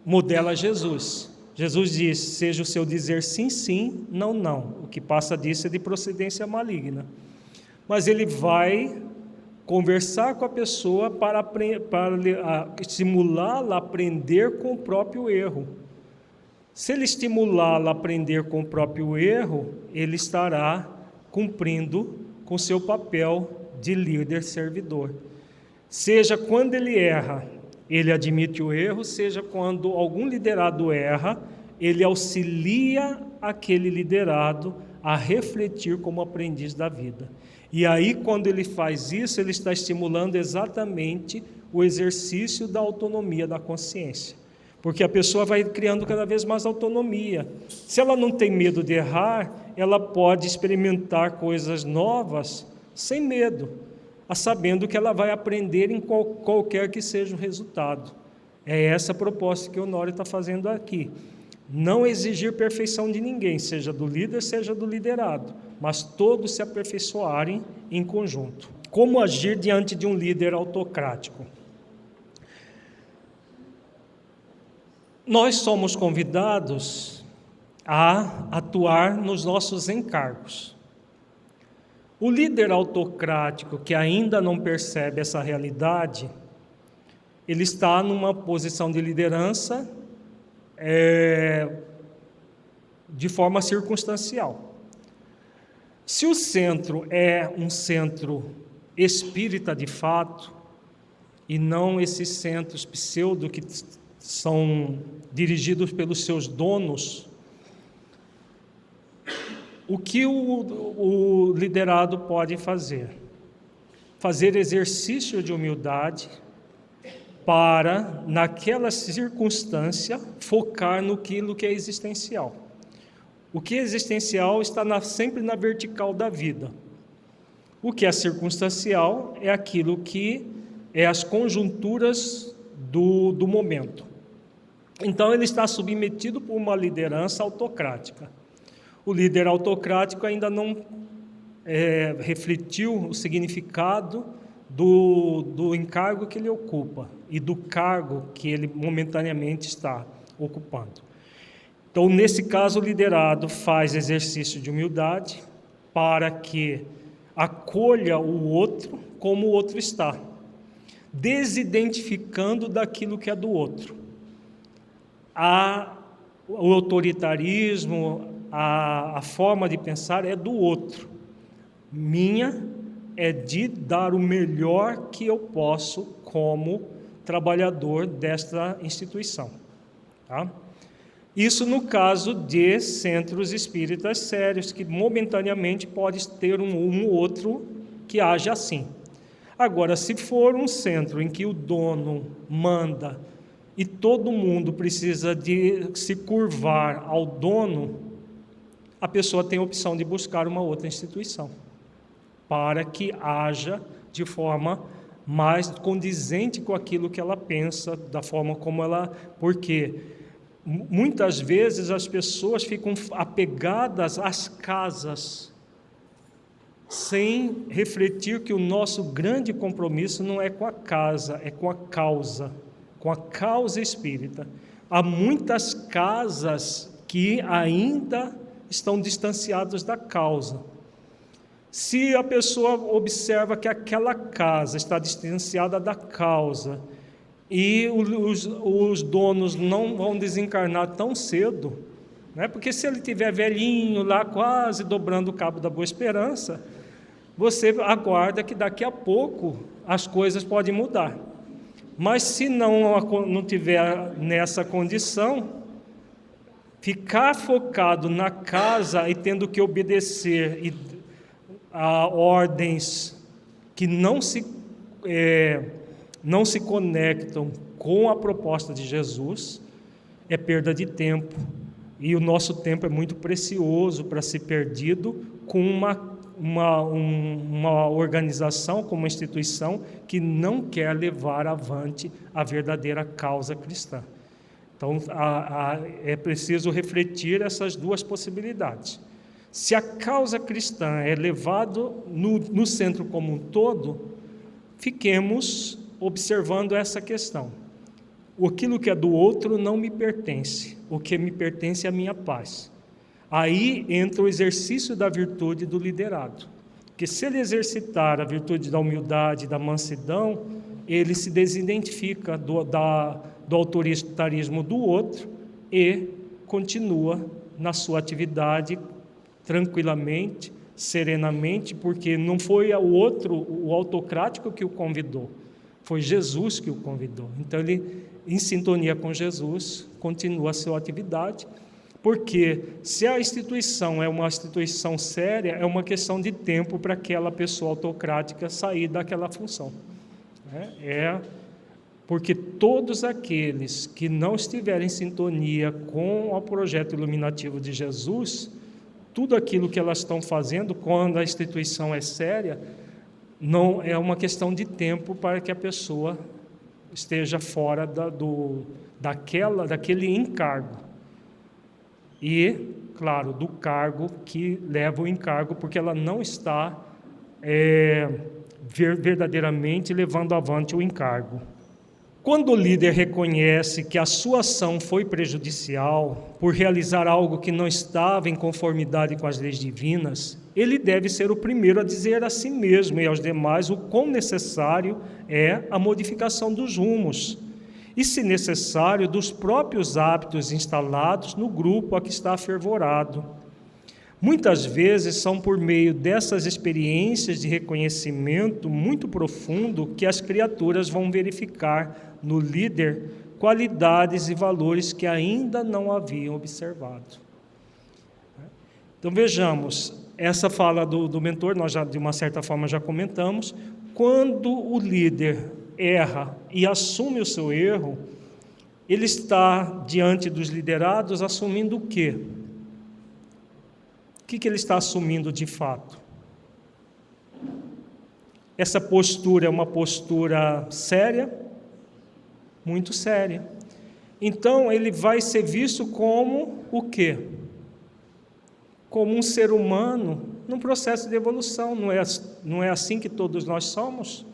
S2: modela Jesus. Jesus diz, seja o seu dizer sim, sim, não, não. O que passa disso é de procedência maligna. Mas ele vai conversar com a pessoa para estimulá-la a aprender com o próprio erro. Se ele estimulá-la a aprender com o próprio erro, ele estará cumprindo com seu papel de líder servidor. Seja quando ele erra, ele admite o erro, seja quando algum liderado erra, ele auxilia aquele liderado a refletir como aprendiz da vida. E aí, quando ele faz isso, ele está estimulando exatamente o exercício da autonomia da consciência. Porque a pessoa vai criando cada vez mais autonomia. Se ela não tem medo de errar, ela pode experimentar coisas novas sem medo, sabendo que ela vai aprender em qualquer que seja o resultado. É essa a proposta que o Honório está fazendo aqui. Não exigir perfeição de ninguém, seja do líder, seja do liderado, mas todos se aperfeiçoarem em conjunto. Como agir diante de um líder autocrático? Nós somos convidados a atuar nos nossos encargos. O líder autocrático que ainda não percebe essa realidade, ele está numa posição de liderança de forma circunstancial. Se o centro é um centro espírita de fato, e não esses centros pseudo que são dirigidos pelos seus donos, o que o liderado pode fazer? Fazer exercício de humildade para, naquela circunstância, focar naquilo que é existencial. O que é existencial está sempre na vertical da vida. O que é circunstancial é aquilo que é as conjunturas do momento. Então, ele está submetido por uma liderança autocrática. O líder autocrático ainda não refletiu o significado do encargo que ele ocupa e do cargo que ele momentaneamente está ocupando. Então, nesse caso, o liderado faz exercício de humildade para que acolha o outro como o outro está, desidentificando daquilo que é do outro. O autoritarismo, a forma de pensar é do outro. Minha é de dar o melhor que eu posso como trabalhador desta instituição. Tá? Isso no caso de centros espíritas sérios, que momentaneamente pode ter um outro que age assim. Agora, se for um centro em que o dono manda e todo mundo precisa de se curvar ao dono, a pessoa tem a opção de buscar uma outra instituição, para que haja de forma mais condizente com aquilo que ela pensa, da forma como ela... Porque muitas vezes as pessoas ficam apegadas às casas, sem refletir que o nosso grande compromisso não é com a casa, é com a causa espírita. Há muitas casas que ainda estão distanciadas da causa. Se a pessoa observa que aquela casa está distanciada da causa e os donos não vão desencarnar tão cedo, né? Porque se ele estiver velhinho lá, quase dobrando o cabo da Boa Esperança, você aguarda que daqui a pouco as coisas podem mudar. Mas se não tiver nessa condição, ficar focado na casa e tendo que obedecer a ordens que não se conectam com a proposta de Jesus, é perda de tempo. E o nosso tempo é muito precioso para ser perdido com uma organização, com uma instituição que não quer levar avante a verdadeira causa cristã. Então, é preciso refletir essas duas possibilidades. Se a causa cristã é levada no centro como um todo, fiquemos observando essa questão. Aquilo que é do outro não me pertence, o que me pertence é a minha paz. Aí entra o exercício da virtude do liderado, porque se ele exercitar a virtude da humildade, da mansidão, ele se desidentifica do autoritarismo do outro e continua na sua atividade tranquilamente, serenamente, porque não foi o autocrático que o convidou, foi Jesus que o convidou. Então ele, em sintonia com Jesus, continua a sua atividade Porque se a instituição é uma instituição séria, é uma questão de tempo para aquela pessoa autocrática sair daquela função. Porque todos aqueles que não estiverem em sintonia com o projeto iluminativo de Jesus, tudo aquilo que elas estão fazendo, quando a instituição é séria, não é uma questão de tempo para que a pessoa esteja fora daquele encargo. E, claro, do cargo que leva o encargo, porque ela não está verdadeiramente levando avante o encargo. Quando o líder reconhece que a sua ação foi prejudicial por realizar algo que não estava em conformidade com as leis divinas, ele deve ser o primeiro a dizer a si mesmo e aos demais o quão necessário é a modificação dos rumos e, se necessário, dos próprios hábitos instalados no grupo a que está afervorado. Muitas vezes são por meio dessas experiências de reconhecimento muito profundo que as criaturas vão verificar no líder qualidades e valores que ainda não haviam observado. Então vejamos, essa fala do mentor, nós já de uma certa forma já comentamos. Quando o líder erra e assume o seu erro, ele está diante dos liderados assumindo o quê? O que ele está assumindo de fato? Essa postura é uma postura séria, muito séria. Então ele vai ser visto como o quê? Como um ser humano num processo de evolução. Não é assim que todos nós somos?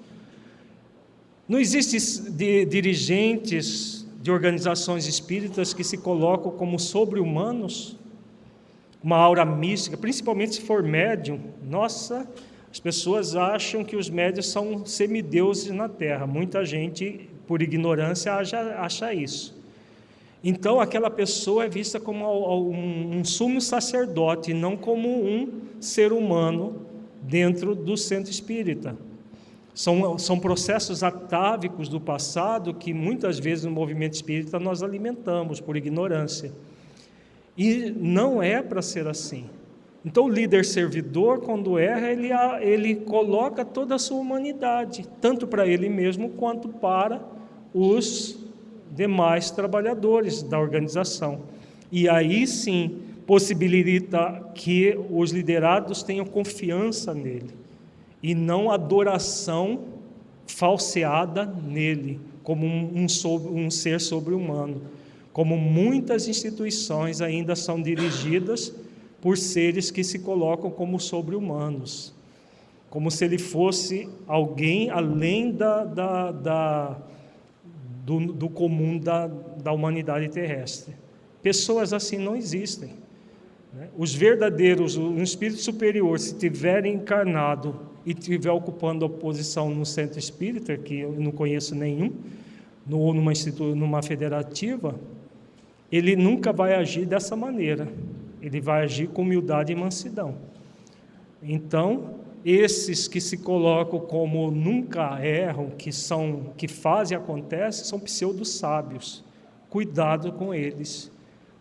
S2: Não existem dirigentes de organizações espíritas que se colocam como sobre-humanos? Uma aura mística, principalmente se for médium. Nossa, as pessoas acham que os médiuns são semideuses na Terra. Muita gente, por ignorância, acha isso. Então, aquela pessoa é vista como um sumo sacerdote, não como um ser humano dentro do centro espírita. São processos atávicos do passado que muitas vezes no movimento espírita nós alimentamos por ignorância. E não é para ser assim. Então o líder servidor, quando erra, ele coloca toda a sua humanidade, tanto para ele mesmo quanto para os demais trabalhadores da organização. E aí sim possibilita que os liderados tenham confiança nele e não adoração falseada nele, como um ser sobre-humano, como muitas instituições ainda são dirigidas por seres que se colocam como sobre-humanos, como se ele fosse alguém além do comum da humanidade terrestre. Pessoas assim não existem. Os verdadeiros, um espírito superior, se tiverem encarnado e estiver ocupando a posição no centro espírita, que eu não conheço nenhum, ou numa federativa, ele nunca vai agir dessa maneira. Ele vai agir com humildade e mansidão. Então, esses que se colocam como nunca erram, que fazem e acontecem, são pseudo-sábios. Cuidado com eles,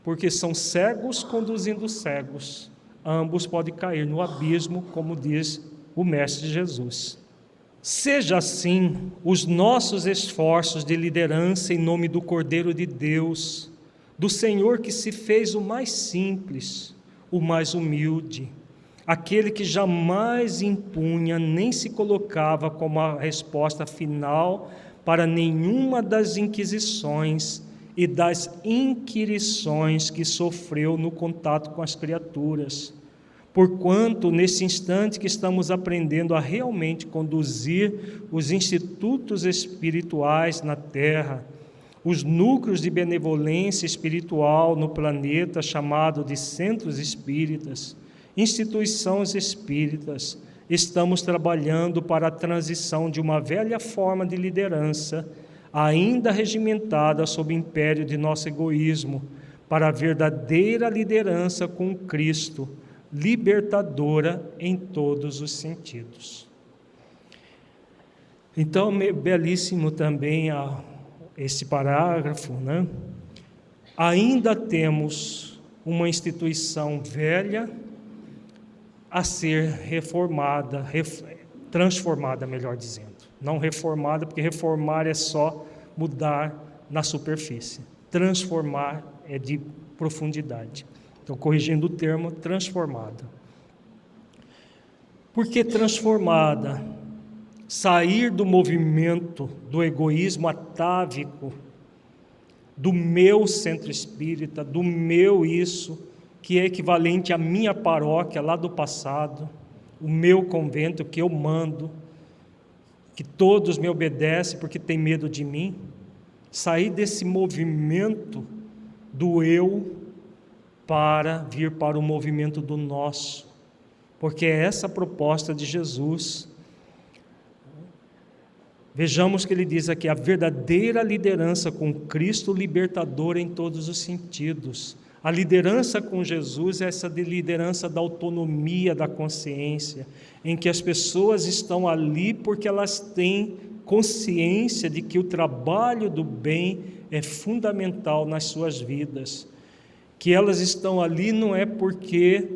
S2: porque são cegos conduzindo cegos. Ambos podem cair no abismo, como diz o Mestre Jesus. Seja assim os nossos esforços de liderança em nome do Cordeiro de Deus, do Senhor que se fez o mais simples, o mais humilde, aquele que jamais impunha nem se colocava como a resposta final para nenhuma das inquisições e das inquirições que sofreu no contato com as criaturas. Porquanto, nesse instante que estamos aprendendo a realmente conduzir os institutos espirituais na Terra, os núcleos de benevolência espiritual no planeta, chamado de centros espíritas, instituições espíritas, estamos trabalhando para a transição de uma velha forma de liderança, ainda regimentada sob o império de nosso egoísmo, para a verdadeira liderança com Cristo, libertadora em todos os sentidos. Então, belíssimo também esse parágrafo, né? Ainda temos uma instituição velha a ser reformada, transformada, melhor dizendo. Não reformada, porque reformar é só mudar na superfície. Transformar é de profundidade. Então, corrigindo o termo, transformada. Por que transformada? Sair do movimento do egoísmo atávico, do meu centro espírita, do meu isso, que é equivalente à minha paróquia lá do passado, o meu convento que eu mando, que todos me obedecem porque tem medo de mim. Sair desse movimento do eu para vir para o movimento do nosso, porque é essa a proposta de Jesus. Vejamos que ele diz aqui, a verdadeira liderança com Cristo libertador em todos os sentidos. A liderança com Jesus é essa liderança da autonomia da consciência, em que as pessoas estão ali porque elas têm consciência de que o trabalho do bem é fundamental nas suas vidas, que elas estão ali não é porque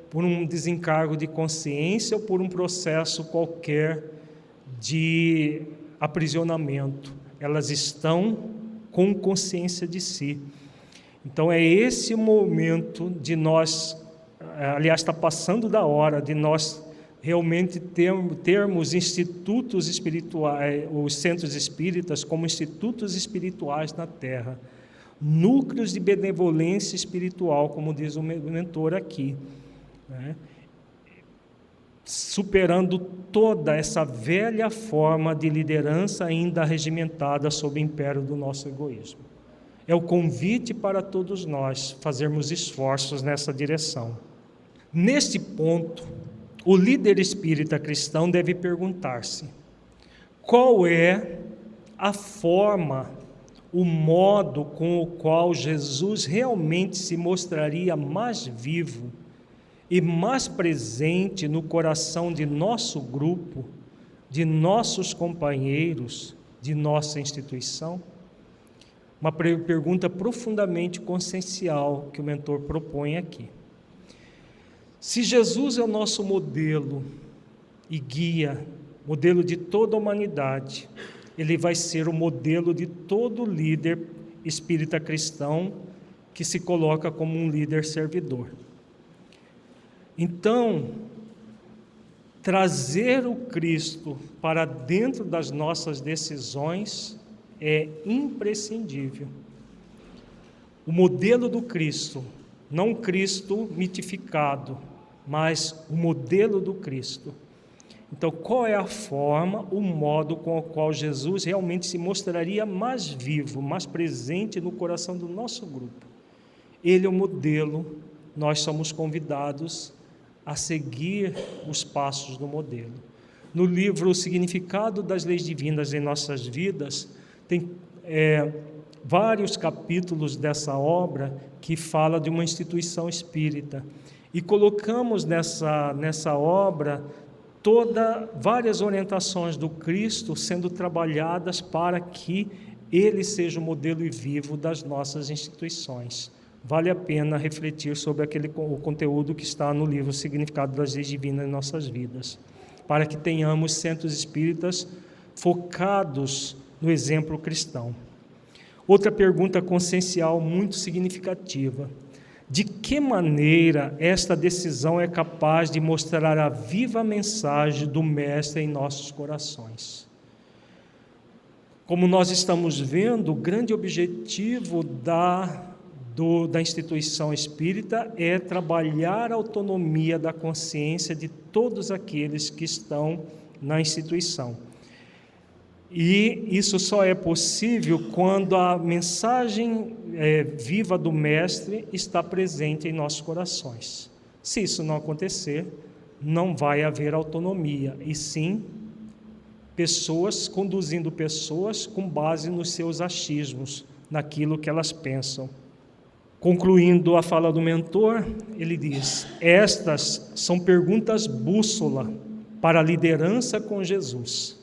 S2: por um desencargo de consciência ou por um processo qualquer de aprisionamento, elas estão com consciência de si. Então é esse momento de nós, aliás, está passando da hora de nós realmente termos institutos espirituais, os centros espíritas como institutos espirituais na Terra, núcleos de benevolência espiritual, como diz o mentor aqui, né? Superando toda essa velha forma de liderança ainda regimentada sob o império do nosso egoísmo. É o convite para todos nós fazermos esforços nessa direção. Neste ponto, o líder espírita cristão deve perguntar-se: qual é a forma, o modo com o qual Jesus realmente se mostraria mais vivo e mais presente no coração de nosso grupo, de nossos companheiros, de nossa instituição? Uma pergunta profundamente consciencial que o mentor propõe aqui. Se Jesus é o nosso modelo e guia, modelo de toda a humanidade, ele vai ser o modelo de todo líder espírita cristão que se coloca como um líder servidor. Então, trazer o Cristo para dentro das nossas decisões é imprescindível. O modelo do Cristo, não Cristo mitificado, mas o modelo do Cristo. Então, qual é a forma, o modo com o qual Jesus realmente se mostraria mais vivo, mais presente no coração do nosso grupo? Ele é o modelo, nós somos convidados a seguir os passos do modelo. No livro O Significado das Leis Divinas em Nossas Vidas, tem vários capítulos dessa obra que fala de uma instituição espírita. E colocamos nessa obra várias orientações do Cristo sendo trabalhadas para que ele seja o modelo vivo das nossas instituições. Vale a pena refletir sobre o conteúdo que está no livro Significado das Leis Divinas em Nossas Vidas, para que tenhamos centros espíritas focados no exemplo cristão. Outra pergunta consciencial muito significativa: de que maneira esta decisão é capaz de mostrar a viva mensagem do Mestre em nossos corações? Como nós estamos vendo, o grande objetivo da instituição espírita é trabalhar a autonomia da consciência de todos aqueles que estão na instituição. E isso só é possível quando a mensagem viva do Mestre está presente em nossos corações. Se isso não acontecer, não vai haver autonomia, e sim pessoas conduzindo pessoas com base nos seus achismos, naquilo que elas pensam. Concluindo a fala do mentor, ele diz: estas são perguntas bússola para a liderança com Jesus.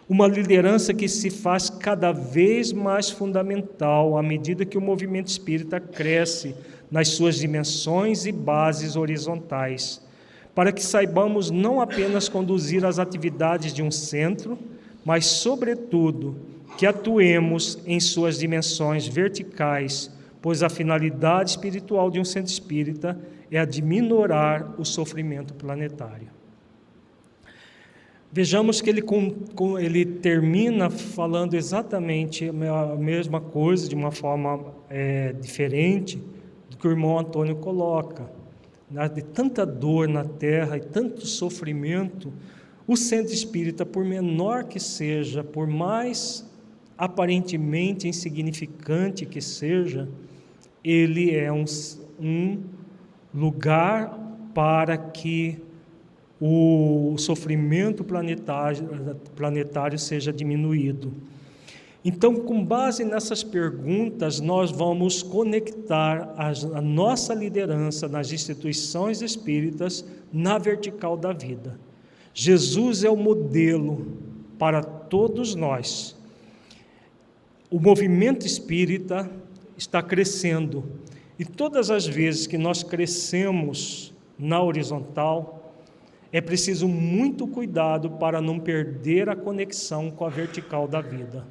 S2: Uma liderança que se faz cada vez mais fundamental à medida que o movimento espírita cresce nas suas dimensões e bases horizontais, para que saibamos não apenas conduzir as atividades de um centro, mas, sobretudo, que atuemos em suas dimensões verticais, pois a finalidade espiritual de um centro espírita é a de minorar o sofrimento planetário. Vejamos que ele termina falando exatamente a mesma coisa, de uma forma diferente do que o irmão Antônio coloca. De tanta dor na Terra e tanto sofrimento, o centro espírita, por menor que seja, por mais aparentemente insignificante que seja, ele é um lugar para que o sofrimento planetário seja diminuído. Então, com base nessas perguntas, nós vamos conectar a nossa liderança nas instituições espíritas na vertical da vida. Jesus é o modelo para todos nós. O movimento espírita está crescendo, e todas as vezes que nós crescemos na horizontal, é preciso muito cuidado para não perder a conexão com a vertical da vida.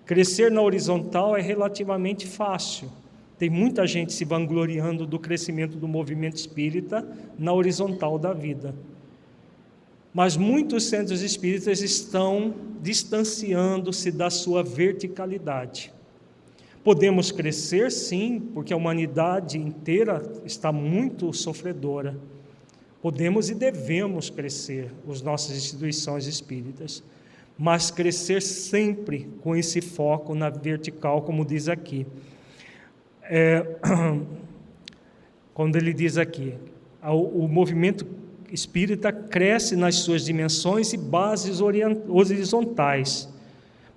S2: Crescer na horizontal é relativamente fácil. Tem muita gente se vangloriando do crescimento do movimento espírita na horizontal da vida. Mas muitos centros espíritas estão distanciando-se da sua verticalidade. Podemos crescer, sim, porque a humanidade inteira está muito sofredora. Podemos e devemos crescer, as nossas instituições espíritas, mas crescer sempre com esse foco na vertical, como diz aqui. Quando ele diz aqui, o movimento espírita cresce nas suas dimensões e bases horizontais,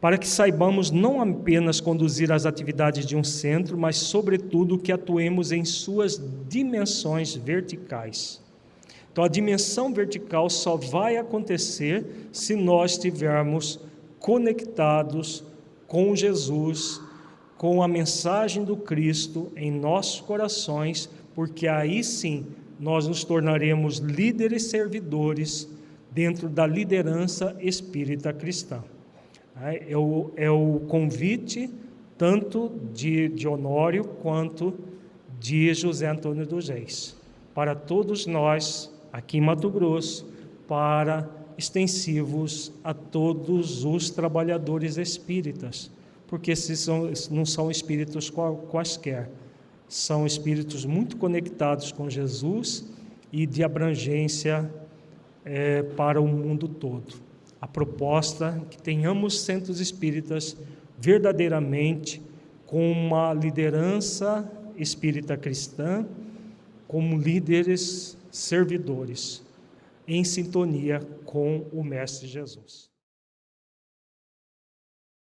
S2: para que saibamos não apenas conduzir as atividades de um centro, mas, sobretudo, que atuemos em suas dimensões verticais. Então, a dimensão vertical só vai acontecer se nós estivermos conectados com Jesus, com a mensagem do Cristo em nossos corações, porque aí sim nós nos tornaremos líderes servidores dentro da liderança espírita cristã. É o convite tanto de Honório quanto de José Antônio dos Reis, para todos nós aqui em Mato Grosso, para extensivos a todos os trabalhadores espíritas, porque não são espíritos quaisquer, são espíritos muito conectados com Jesus e de abrangência para o mundo todo. A proposta é que tenhamos centros espíritas verdadeiramente com uma liderança espírita cristã, como líderes servidores, em sintonia com o Mestre Jesus.